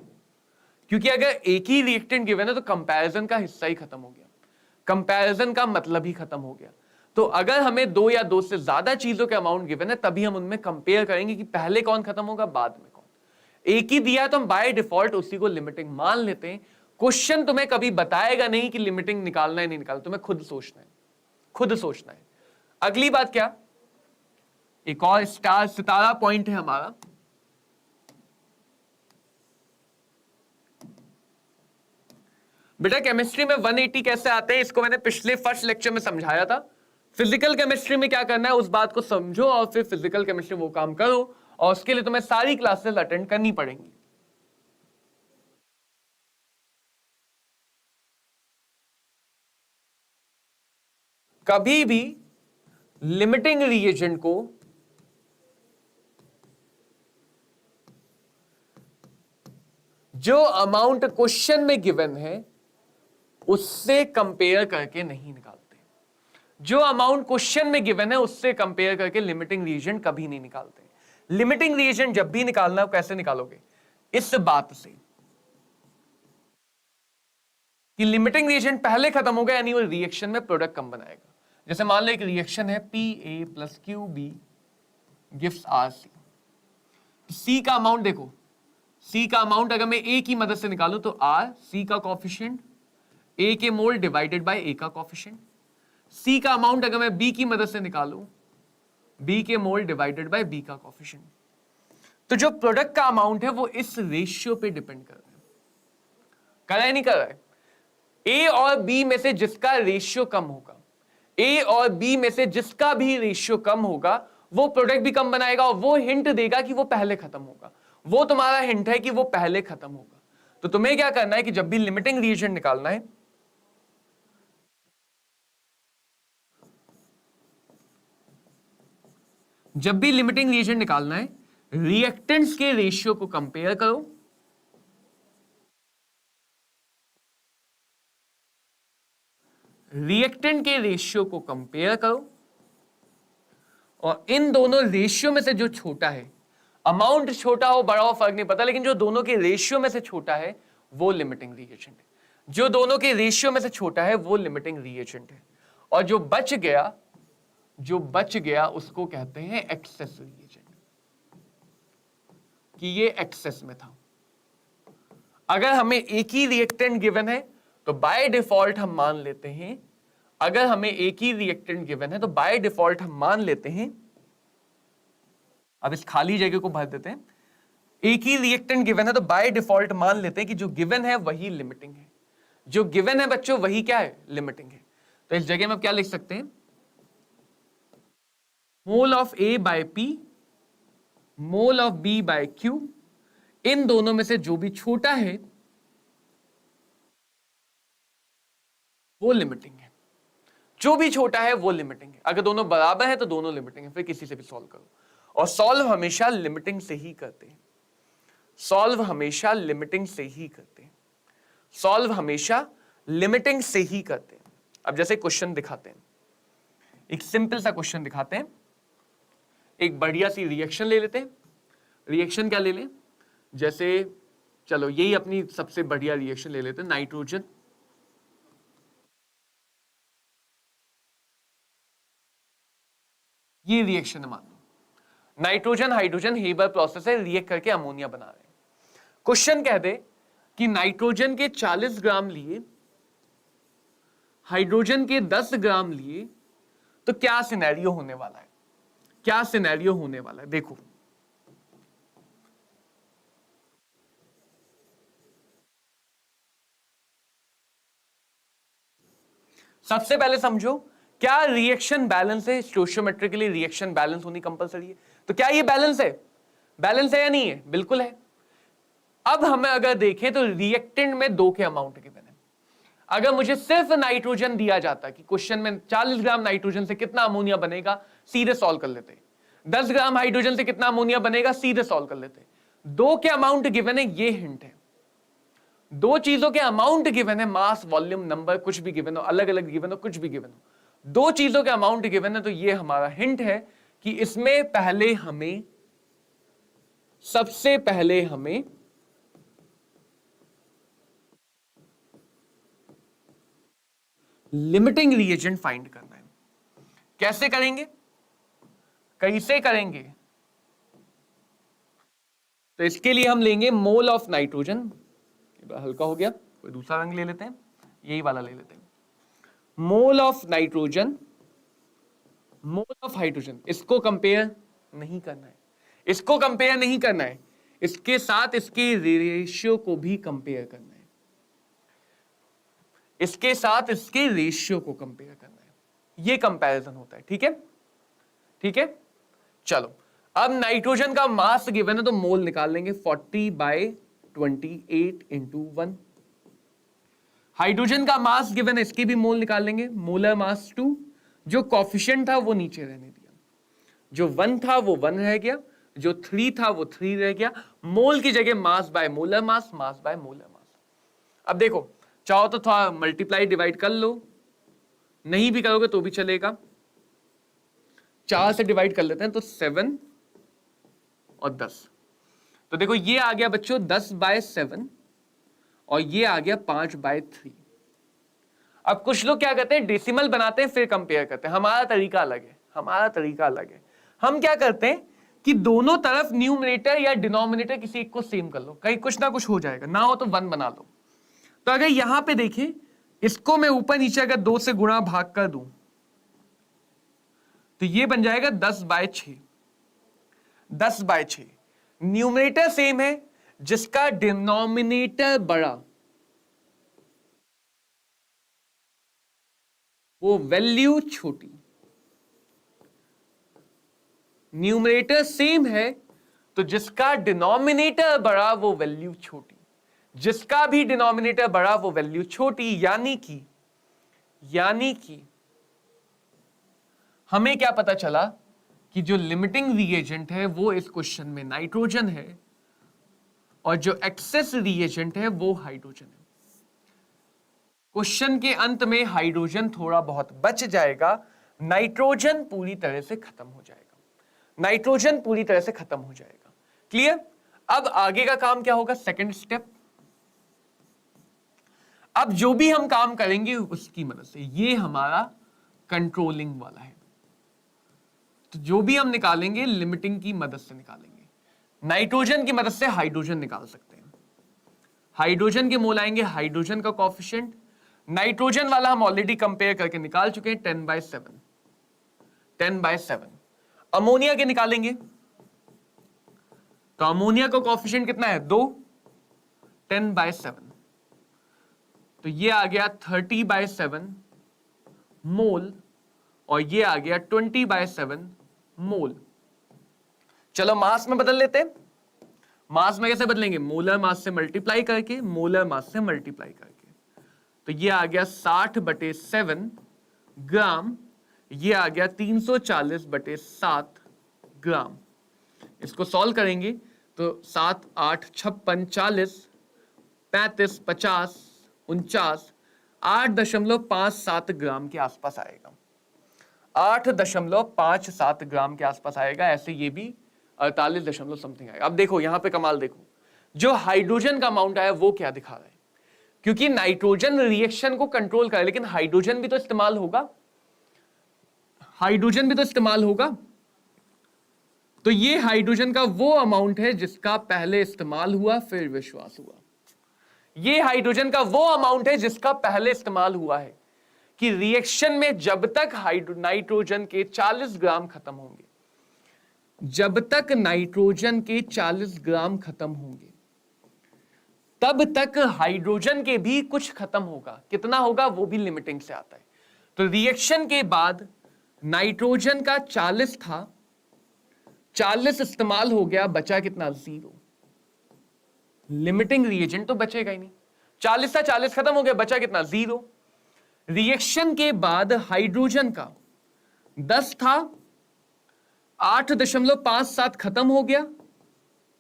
क्योंकि अगर एक ही रिएक्टेंट गिवन है तो कंपैरिजन का हिस्सा ही खत्म हो गया, कंपैरिजन का मतलब ही खत्म हो गया। तो अगर हमें 2 या 2 से ज्यादा चीजों के अमाउंट गिवन है तभी हम उनमें कंपेयर करेंगे कि पहले कौन खत्म होगा बाद में कौन। एक ही दिया है तो हम बाय डिफॉल्ट उसी को लिमिटिंग मान लेते हैं। क्वेश्चन तुम्हें कभी बताएगा नहीं कि लिमिटिंग निकालना है नहीं निकालना, तुम्हें खुद सोचना है, खुद सोचना है। अगली बात क्या, एक और स्टार सितारा पॉइंट है हमारा, बेटा केमिस्ट्री में 180 कैसे आते हैं इसको मैंने पिछले फर्स्ट लेक्चर में समझाया था। फिजिकल केमिस्ट्री में क्या करना है उस बात को समझो और फिर फिजिकल केमिस्ट्री वो काम करो, और उसके लिए तुम्हें सारी क्लासेस अटेंड करनी पड़ेंगी। कभी भी लिमिटिंग रिएजेंट को जो अमाउंट क्वेश्चन में गिवन है उससे कंपेयर करके नहीं निकालते। जो अमाउंट क्वेश्चन में गिवन है उससे कंपेयर करके लिमिटिंग रिएजेंट कभी नहीं निकालते। लिमिटिंग रिएजेंट जब भी निकालना है कैसे निकालोगे, इस बात से कि लिमिटिंग रिएजेंट पहले खत्म हो गया, यानी वो रिएक्शन में प्रोडक्ट कम बनाएगा। जैसे मान लो एक रिएक्शन है Pa + QB gives RC। C का अमाउंट देखो, C का अमाउंट अगर मैं A की मदद से निकालूं तो R C का कोफिशिएंट, A के मोल डिवाइडेड बाय A का कोफिशिएंट। C का अमाउंट अगर मैं B की मदद से निकालूं बी के मोल डिवाइडेड बाय बी का कोफिशिएंट। तो जो प्रोडक्ट का अमाउंट है वो इस रेशियो पे डिपेंड कर रहा है। कर रहा है नहीं कर रहा है? ए और बी में से जिसका रेशियो कम होगा, ए और बी में से जिसका भी रेशियो कम होगा वो प्रोडक्ट भी कम बनाएगा, और वो हिंट देगा कि वो पहले खत्म होगा। वो तुम्हारा हिंट है कि वो पहले खत्म होगा। तो तुम्हें क्या करना है कि जब भी लिमिटिंग रिएजेंट निकालना है, जब भी लिमिटिंग रिएजेंट निकालना है, रिएक्टेंट्स के रेशियो को कंपेयर करो, रिएक्टेंट के रेशियो को कंपेयर करो, और इन दोनों रेशियो में से जो छोटा है, अमाउंट छोटा हो बड़ा हो फर्क नहीं पड़ता, लेकिन जो दोनों के रेशियो में से छोटा है वो लिमिटिंग रिएजेंट है। जो दोनों के रेशियो में से छोटा है वो लिमिटिंग रिएजेंट है। और जो बच गया उसको कहते हैं एक्सेस रिएजेंट, कि ये एक्सेस में था। अगर हमें एक ही रिएक्टेंट गिवन है तो बाय डिफॉल्ट हम मान लेते हैं, अगर हमें एक ही रिएक्टेंट गिवन है तो बाय डिफॉल्ट हम मान लेते हैं, अब इस खाली जगह को भर देते हैं, एक ही रिएक्टेंट गिवन है तो बाय डिफॉल्ट मान लेते हैं कि जो गिवन है वही लिमिटिंग है। जो गिवन है बच्चों वही क्या है? लिमिटिंग है। तो इस जगह में आप क्या लिख सकते हैं? Mole of A by P, mole of B by Q, इन दोनों में से जो भी छोटा है वो लिमिटिंग है। जो भी छोटा है वो लिमिटिंग है। अगर दोनों बराबर है तो दोनों लिमिटिंग है, फिर किसी से भी सॉल्व करो। और सॉल्व हमेशा लिमिटिंग से ही करते हैं, सॉल्व हमेशा लिमिटिंग से ही करते हैं, सॉल्व हमेशा लिमिटिंग से ही करते हैं। अब जैसे क्वेश्चन दिखाते हैं, एक सिंपल सा क्वेश्चन दिखाते हैं। एक बढ़िया सी रिएक्शन ले लेते हैं। रिएक्शन क्या ले लें? जैसे चलो यही अपनी सबसे बढ़िया रिएक्शन ले लेते हैं, नाइट्रोजन, ये रिएक्शन है मान लो। नाइट्रोजन हाइड्रोजन हेबर प्रोसेस है, रिएक्ट करके अमोनिया बना रहे हैं। क्वेश्चन कह दे कि नाइट्रोजन के 40 ग्राम लिए, हाइड्रोजन के 10 ग्राम लिए, तो क्या सिनेरियो होने वाला है? क्या सिनेरियो होने वाला है? देखो सबसे पहले समझो, क्या रिएक्शन बैलेंस है? स्टोइचियोमेट्रिकली रिएक्शन बैलेंस होनी कंपलसरी है। तो क्या ये बैलेंस है? बैलेंस है या नहीं है? बिल्कुल है। अब हमें अगर देखें तो रिएक्टेंट में 2 के अमाउंट गिवन है। अगर मुझे सिर्फ नाइट्रोजन दिया जाता कि क्वेश्चन में 40 ग्राम नाइट्रोजन से कितना अमोनिया बनेगा, सीधे सॉल्व कर लेते। 10 ग्राम हाइड्रोजन से कितना अमोनिया बनेगा, सीधे सॉल्व कर लेते। 2 के अमाउंट गिवन है, ये हिंट है। 2 चीजों के अमाउंट गिवन है, मास, वॉल्यूम, नंबर, कुछ भी गिवन हो, अलग अलग गिवन हो, कुछ भी गिवन हो, 2 चीजों के अमाउंट गिवन है, तो ये हमारा हिंट है कि इसमें पहले हमें, सबसे पहले हमें लिमिटिंग रिएजेंट फाइंड करना है। कैसे करेंगे? कैसे करेंगे? तो इसके लिए हम लेंगे मोल ऑफ नाइट्रोजन, हल्का हो गया, कोई दूसरा रंग ले लेते हैं, यही वाला ले लेते हैं। Mole of nitrogen, mole of hydrogen, इसको कंपेयर नहीं करना है, इसको कंपेयर नहीं करना है, इसके साथ इसके रेशियो को भी कंपेयर करना है, इसके साथ इसके रेशियो को कंपेयर करना है। ये कंपैरिजन होता है। ठीक है, ठीक है। चलो अब नाइट्रोजन का मास गिवन है तो मोल निकाल लेंगे, 40/28 × 1। हाइड्रोजन का मास गिवन है, इसकी भी मोल निकाल लेंगे, मोलर मास 2। जो कॉफिशिएंट था वो नीचे रहने दिया, जो 1 था वो 1 रह गया, जो 3 था वो 3 रह गया। मोल की जगह mass by molar mass, mass by molar मास। अब देखो, चाहो तो थोड़ा मल्टीप्लाई डिवाइड कर लो, नहीं भी करोगे तो भी चलेगा। 4 से डिवाइड कर लेते हैं तो 7 और 10। तो देखो ये आ गया बच्चों 10/7 और ये आ गया 5/3। अब कुछ लोग क्या करते हैं, डेसिमल बनाते हैं फिर कंपेयर करते हैं। हमारा तरीका अलग है, हमारा तरीका अलग है। हम क्या करते हैं कि दोनों तरफ न्यूमरेटर या डिनोमिनेटर किसी एक को सेम कर लो, कहीं कुछ ना कुछ हो जाएगा, ना हो तो 1 बना लो। तो अगर यहां पे देखें, इसको मैं ऊपर नीचे अगर 2 से गुणा भाग कर दूं तो ये बन जाएगा 10/6। 10/6 न्यूमरेटर सेम है, जिसका डिनोमिनेटर बड़ा वो वैल्यू छोटी। न्यूमरेटर सेम है तो जिसका डिनोमिनेटर बड़ा वो वैल्यू छोटी, जिसका भी डिनोमिनेटर बड़ा वो वैल्यू छोटी। यानी कि हमें क्या पता चला कि जो लिमिटिंग रिएजेंट है वो इस क्वेश्चन में नाइट्रोजन है और जो एक्सेस रिएजेंट है वो हाइड्रोजन है। क्वेश्चन के अंत में हाइड्रोजन थोड़ा बहुत बच जाएगा, नाइट्रोजन पूरी तरह से खत्म हो जाएगा। नाइट्रोजन पूरी तरह से खत्म हो जाएगा। क्लियर? अब आगे का काम क्या होगा? Second step. अब जो भी हम काम करेंगे उसकी मदद से, ये हमारा कंट्रोलिंग वाला है, तो जो भी हम निकालेंगे लिमिटिंग की मदद से निकालेंगे। नाइट्रोजन की मदद से हाइड्रोजन निकाल सकते हैं। हाइड्रोजन के मोल आएंगे, हाइड्रोजन का कोएफिशिएंट, नाइट्रोजन वाला हम ऑलरेडी कंपेयर करके निकाल चुके हैं, 10/7। 10/7 अमोनिया के निकालेंगे तो अमोनिया का कोएफिशिएंट कितना है? 2। 10/7 तो ये आ गया 30/7 मोल और ये आ गया 20/7 मोल। चलो मास में बदल लेते हैं। मास में कैसे बदलेंगे? मोलर मास से मल्टीप्लाई करके, मोलर मास से मल्टीप्लाई करके। तो ये आ गया 60/7 ग्राम, ये आ गया 340/7 ग्राम। इसको सॉल्व करेंगे तो 7, 8, 56, 40, 35, 50, 49, 8.57 ग्राम के आसपास आएगा। 8.57 ग्राम के आसपास आएगा। ऐसे ये भी 48 समथिंग आएगा। अब देखो यहां पे कमाल देखो, जो हाइड्रोजन का अमाउंट आया वो क्या दिखा रहा है, क्योंकि नाइट्रोजन रिएक्शन को कंट्रोल करे, लेकिन हाइड्रोजन भी तो इस्तेमाल होगा, हाइड्रोजन भी तो इस्तेमाल होगा। तो ये हाइड्रोजन का वो अमाउंट है जिसका पहले इस्तेमाल हुआ फिर विश्वास हुआ। ये हाइड्रोजन का वो अमाउंट है जिसका पहले इस्तेमाल हुआ है कि रिएक्शन में जब तक नाइट्रोजन के 40 ग्राम खत्म होंगे, जब तक नाइट्रोजन के 40 ग्राम खत्म होंगे तब तक हाइड्रोजन के भी कुछ खत्म होगा। कितना होगा वो भी लिमिटिंग से आता है। तो रिएक्शन के बाद नाइट्रोजन का 40 था, 40 इस्तेमाल हो गया, बचा कितना? 0। लिमिटिंग रिएजेंट तो बचेगा ही नहीं। 40 था, 40 खत्म हो गया, बचा कितना? 0। रिएक्शन के बाद हाइड्रोजन का 10 था, 8.57 खत्म हो गया,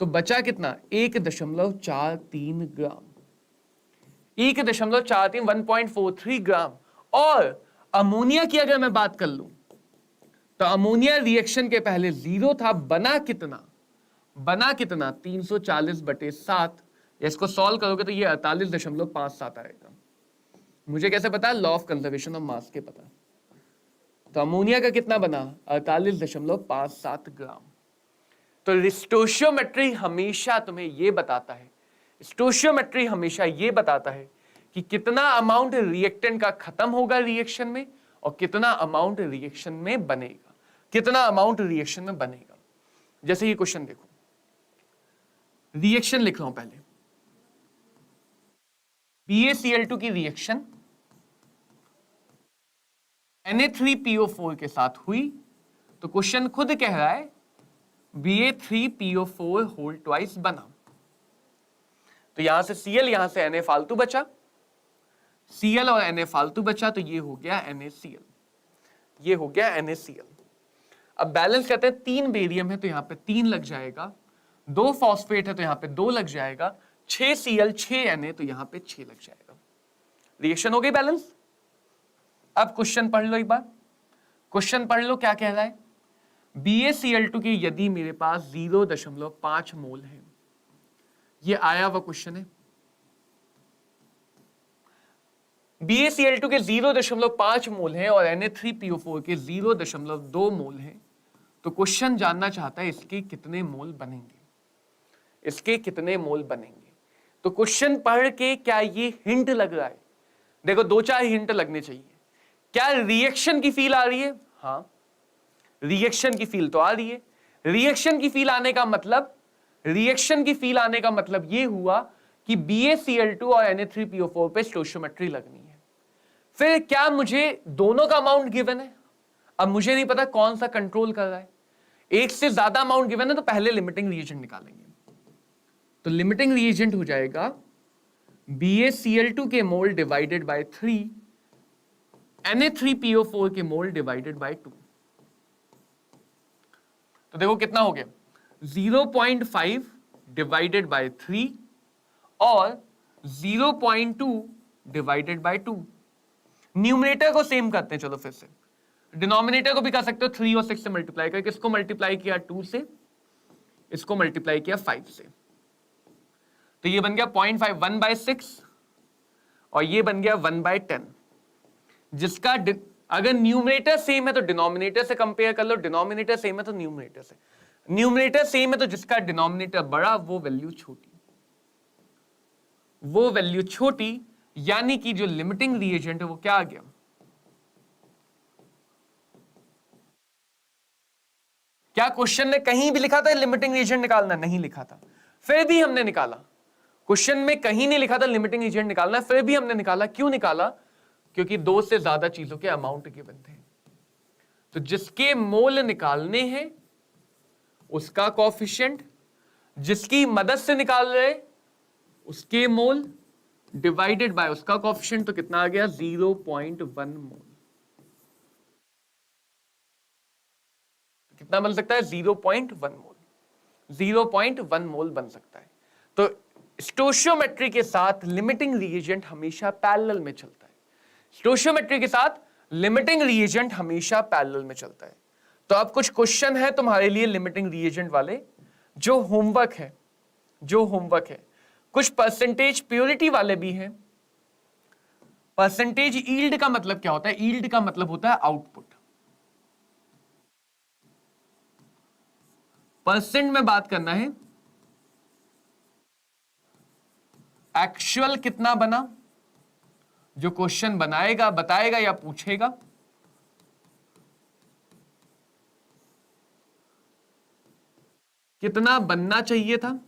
तो बचा कितना? 1.43 ग्राम। 1.43, 1.43 ग्राम। और अमोनिया की अगर मैं बात कर लूं तो अमोनिया रिएक्शन के पहले 0 था, बना कितना? 340/7। इसको सॉल्व करोगे तो ये 48.57 आएगा। मुझे कैसे पता? Law of conservation of mass के पता। तो अमोनिया का कितना बना? 48.57 ग्राम। तो स्टोइचियोमेट्री हमेशा तुम्हें यह बताता है, स्टोइचियोमेट्री हमेशा यह बताता है कि कितना अमाउंट रिएक्टेंट का खत्म होगा रिएक्शन में और कितना अमाउंट रिएक्शन में बनेगा, कितना अमाउंट रिएक्शन में बनेगा। जैसे ये क्वेश्चन देखो, रिएक्शन लिख रहा हूं पहले, BaCl2 की रिएक्शन Na3PO4 के साथ हुई, तो क्वेश्चन खुद कह रहा है Ba3PO4 होल ट्वाइस बना। तो यहां से Cl, यहां से Na फालतू बचा, Cl और Na फालतू बचा, तो ये हो गया NaCl, ये हो गया NaCl। अब बैलेंस कहते हैं 3 बेरियम है तो यहां पे 3 लग जाएगा, 2 फॉस्फेट है तो यहां पे 2 लग जाएगा, 6 Cl 6 Na तो यहां पे 6 लग जाएगा। रिएक्शन हो गई बैलेंस। अब क्वेश्चन पढ़ लो एक बार, क्वेश्चन पढ़ लो क्या कह रहा है। BaCl2 की यदि मेरे पास 0.5 मोल है, ये आया हुआ क्वेश्चन है। BaCl2 के 0.5 मोल है और Na3PO4 के 0.2 मोल है, तो क्वेश्चन जानना चाहता है इसके कितने मोल बनेंगे, इसके कितने मोल बनेंगे। तो क्वेश्चन पढ़ के क्या ये हिंट लग रहा है? देखो 2-4 हिंट लगने चाहिए। क्या रिएक्शन की फील आ रही है? हाँ, रिएक्शन की फील तो आ रही है। रिएक्शन की फील आने का मतलब, रिएक्शन की फील आने का मतलब ये हुआ कि BaCl2 और Na3PO4 पे स्टोइचियोमेट्री लगनी है। फिर क्या मुझे दोनों का अमाउंट गिवन है? अब मुझे नहीं पता कौन सा कंट्रोल कर रहा है। एक से ज्यादा अमाउंट गिवन है तो पहले लिमिटिंग रिएजेंट निकालेंगे। तो लिमिटिंग रिएजेंट हो जाएगा BaCl2 के मोल डिवाइडेड बाय 3, Na3PO4 के मोल डिवाइडेड बाय 2। तो देखो कितना हो गया, 0.5 डिवाइडेड बाय 3 और 0.2 डिवाइडेड बाय 2। न्यूमरेटर को सेम करते हैं, चलो फिर से डिनोमिनेटर को भी कर सकते हो 3 और 6 से मल्टीप्लाई करके। इसको मल्टीप्लाई किया 2 से, इसको मल्टीप्लाई किया 5 से, तो ये बन गया 0.5 1/6 और ये बन गया 1/10। जिसका अगर न्यूमरेटर सेम है तो डिनोमिनेटर से कंपेयर कर लो, डिनोमिनेटर सेम है तो न्यूमरेटर से, न्यूमरेटर सेम है तो जिसका डिनोमिनेटर बड़ा वो वैल्यू छोटी, वो वैल्यू छोटी, यानी कि जो लिमिटिंग रिएजेंट है वो क्या आ गया, क्या क्वेश्चन ने कहीं भी लिखा था लिमिटिंग रिएजेंट निकालना? नहीं लिखा था, फिर भी हमने निकाला। क्वेश्चन में कहीं नहीं लिखा था लिमिटिंग रिएजेंट निकालना, फिर भी हमने निकाला। क्यों निकाला? क्योंकि 2 से ज्यादा चीजों के अमाउंट गिवन थे। तो जिसके मोल निकालने हैं उसका कोएफिशिएंट, जिसकी मदद से निकाल रहे उसके मोल डिवाइडेड बाय उसका कोएफिशिएंट, तो कितना आ गया 0.1 मोल। कितना बन सकता है? 0.1 मोल, 0.1 मोल बन सकता है। तो स्टोइचियोमेट्री के साथ लिमिटिंग रिएजेंट हमेशा पैरेलल में चलता है। स्टोइचियोमेट्री के साथ लिमिटिंग रिएजेंट हमेशा पैरेलल में चलता है। तो अब कुछ क्वेश्चन है तुम्हारे लिए लिमिटिंग रिएजेंट वाले, जो होमवर्क है, जो होमवर्क है। कुछ परसेंटेज प्योरिटी वाले भी हैं। परसेंटेज यील्ड का मतलब क्या होता है? यील्ड का मतलब होता है आउटपुट। परसेंट में बात करना है एक्चुअल कितना बना, जो क्वेश्चन बनाएगा, बताएगा या पूछेगा, कितना बनना चाहिए था।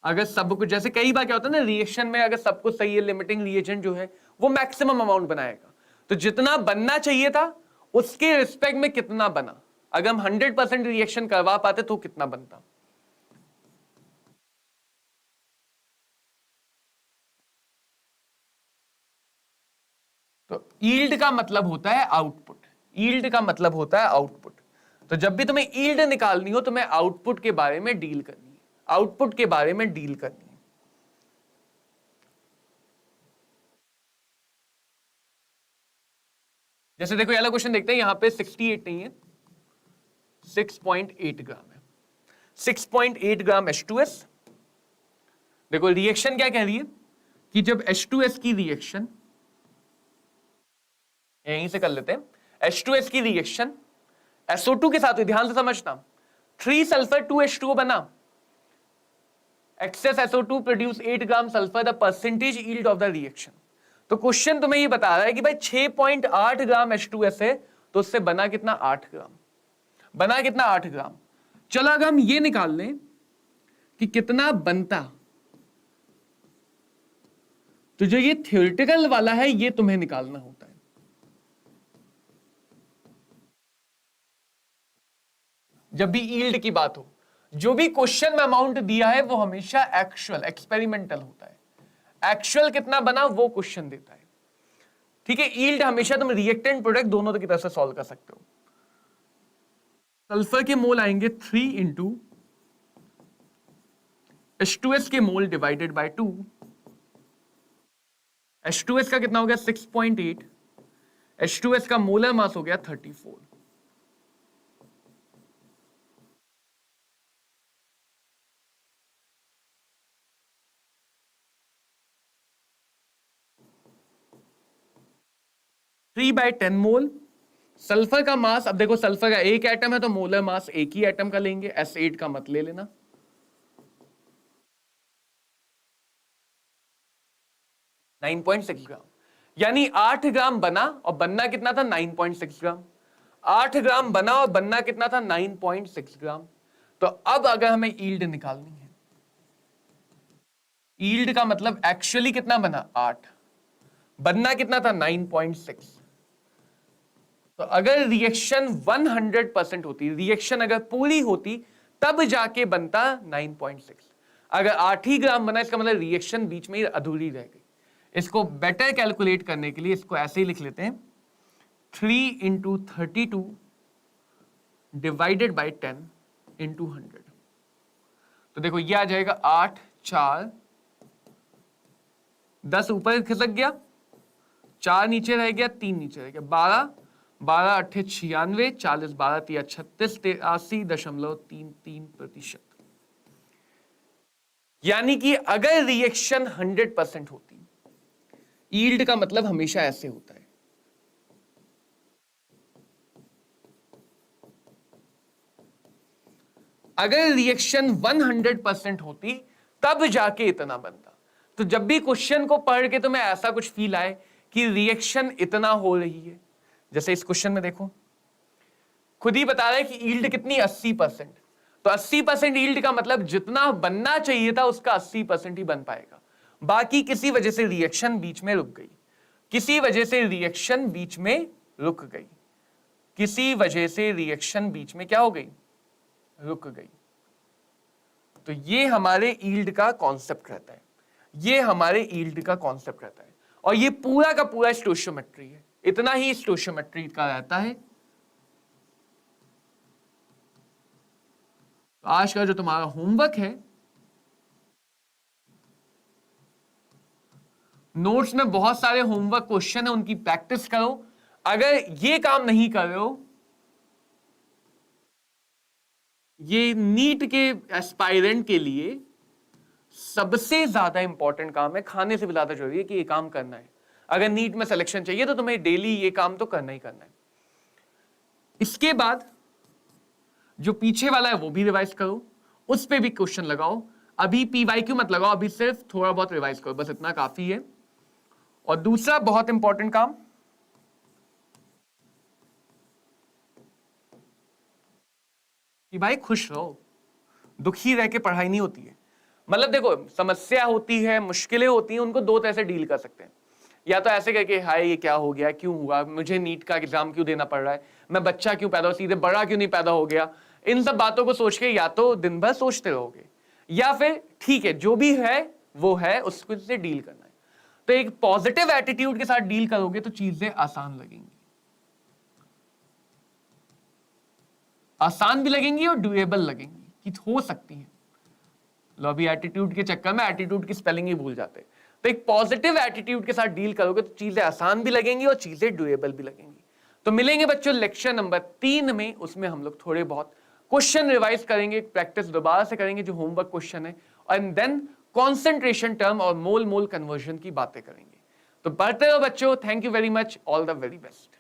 अगर सब कुछ, जैसे कई बार क्या होता है ना रिएक्शन में, अगर सब कुछ सही है, लिमिटिंग रिएजेंट जो है वो मैक्सिमम अमाउंट बनाएगा, तो जितना बनना चाहिए था उसके रिस्पेक्ट में कितना बना। अगर हम 100% रिएक्शन करवा पाते तो कितना बनता। तो यील्ड का मतलब होता है आउटपुट, यील्ड का मतलब होता है आउटपुट। तो जब भी तुम्हें यील्ड निकालनी हो, तुम्हें आउटपुट के बारे में डील करनी है, आउटपुट के बारे में डील करनी है। जैसे देखो ये वाला क्वेश्चन देखते हैं, यहां पे 68 नहीं है, 6.8 ग्राम है, 6.8 ग्राम H2S। देखो रिएक्शन क्या कह रही है कि जब H2S की रिएक्शन, यहीं से कर लेते हैं, H2S की रिएक्शन SO2 के साथ हुई, ध्यान से समझना, 3 सल्फर 2 H2O बना, excess SO2 produce 8 gram sulphur, the percentage yield of the reaction. तो क्वेश्चन तुम्हें ये बता रहा है कि भाई 6.8 ग्राम H2S है, तो उससे बना कितना? 8 ग्राम। बना कितना? 8 ग्राम। चलो अगर हम ये निकाल लें कि कितना बनता, तो जो ये थ्योरेटिकल वाला है ये तुम्हें निकालना होता है। जब भी यील्ड की बात हो, जो भी क्वेश्चन में अमाउंट दिया है वो हमेशा एक्चुअल, एक्सपेरिमेंटल होता है। एक्चुअल कितना बना वो क्वेश्चन देता है, ठीक है। यील्ड हमेशा तुम रिएक्टेंट प्रोडक्ट दोनों की तरफ से सॉल्व कर सकते हो। सल्फर के मोल आएंगे 3 इंटू H2S के मोल डिवाइडेड बाय 2। H2S का कितना हो गया? 6.8। H2S का मोलर मास हो गया 34। Three by 10 mole. सल्फर का मास, अब देखो सल्फर का एक एटम है तो मोलर मास एक ही एटम का लेंगे, S8 का मत ले लेना। (9.6 ग्राम, यानी 8 ग्राम बना और बनना कितना था? 9.6 ग्राम। 8 ग्राम बना और बनना कितना था 9.6 ग्राम। तो अब अगर हमें यील्ड निकालनी है, यील्ड का मतलब एक्चुअली कितना बना 8, बनना कितना था 9.6। तो अगर रिएक्शन 100% होती, रिएक्शन अगर पूरी होती तब जाके बनता 9.6। अगर 8 ही ग्राम बना इसका मतलब रिएक्शन बीच में ही अधूरी रह गई। इसको बेटर कैलकुलेट करने के लिए इसको ऐसे ही लिख लेते हैं 3 × 32 डिवाइडेड बाई 10 × 100। तो देखो ये आ जाएगा 8 4 10 ऊपर खिसक गया, 4 नीचे रह गया, 3 नीचे रह गया, 12 12 8 96, 40 12 3 36, 83.33%। यानी कि अगर रिएक्शन 100% होती, यील्ड का मतलब हमेशा ऐसे होता है। अगर रिएक्शन 100% होती तब जाके इतना बनता। तो जब भी क्वेश्चन को पढ़ के तुम्हें ऐसा कुछ फील आए कि रिएक्शन इतना हो रही है, जैसे इस क्वेश्चन में देखो खुद ही बता रहा है कि यील्ड कितनी 80%। तो 80% यील्ड का मतलब जितना बनना चाहिए था उसका 80% ही बन पाएगा। बाकी किसी वजह से रिएक्शन बीच में रुक गई, किसी वजह से रिएक्शन बीच में रुक गई, किसी वजह से रिएक्शन बीच में क्या हो गई, रुक गई। तो ये हमारे यील्ड का कॉन्सेप्ट रहता है, ये हमारे यील्ड का कॉन्सेप्ट रहता है। और ये पूरा का पूरा स्टोइचियोमेट्री है, इतना ही स्टोइचियोमेट्री का रहता है। तो आज का जो तुम्हारा होमवर्क है, नोट्स में बहुत सारे होमवर्क क्वेश्चन है, उनकी प्रैक्टिस करो। अगर ये काम नहीं कर रहे हो, ये नीट के एस्पायरेंट के लिए सबसे ज्यादा इंपॉर्टेंट काम है, खाने से भी ज्यादा जरूरी है कि ये काम करना है। अगर नीट में सिलेक्शन चाहिए तो तुम्हें डेली ये काम तो करना ही करना है। इसके बाद जो पीछे वाला है वो भी रिवाइज करो, उस पे भी क्वेश्चन लगाओ। अभी पीवाईक्यू मत लगाओ, अभी सिर्फ थोड़ा बहुत रिवाइज करो, बस इतना काफी है। और दूसरा बहुत इंपॉर्टेंट काम, कि भाई खुश रहो, दुखी रह के पढ़ाई नहीं होती है। मतलब देखो समस्या होती है, मुश्किलें होती हैं, उनको दो तरह से डील कर सकते हैं। या तो ऐसे करके हाय ये क्या हो गया, क्यों हुआ, मुझे नीट का एग्जाम क्यों देना पड़ रहा है, मैं बच्चा क्यों पैदा हो, सीधे बड़ा क्यों नहीं पैदा हो गया। इन सब बातों को सोच के या तो दिन भर सोचते रहोगे, या फिर ठीक है जो भी है वो है, उसको से डील करना है। तो एक पॉजिटिव एटीट्यूड के साथ डील करोगे तो चीजें आसान लगेंगी, आसान भी लगेंगी और डुएबल लगेंगी कि हो सकती है। लो अभी एटीट्यूड के चक्कर में एटीट्यूड की स्पेलिंग ही भूल जाते हैं। तो एक पॉजिटिव एटीट्यूड के साथ डील करोगे तो चीजें आसान भी लगेंगी और चीजें डुएबल भी लगेंगी। तो मिलेंगे बच्चों लेक्चर नंबर 3 में, उसमें हम लोग थोड़े बहुत क्वेश्चन रिवाइज करेंगे, प्रैक्टिस दोबारा से करेंगे जो होमवर्क क्वेश्चन है, एंड देन कॉन्सेंट्रेशन टर्म और मोल मोल कन्वर्जन की बातें करेंगे। तो पढ़ते रहो बच्चों, thank you very much, all the very best.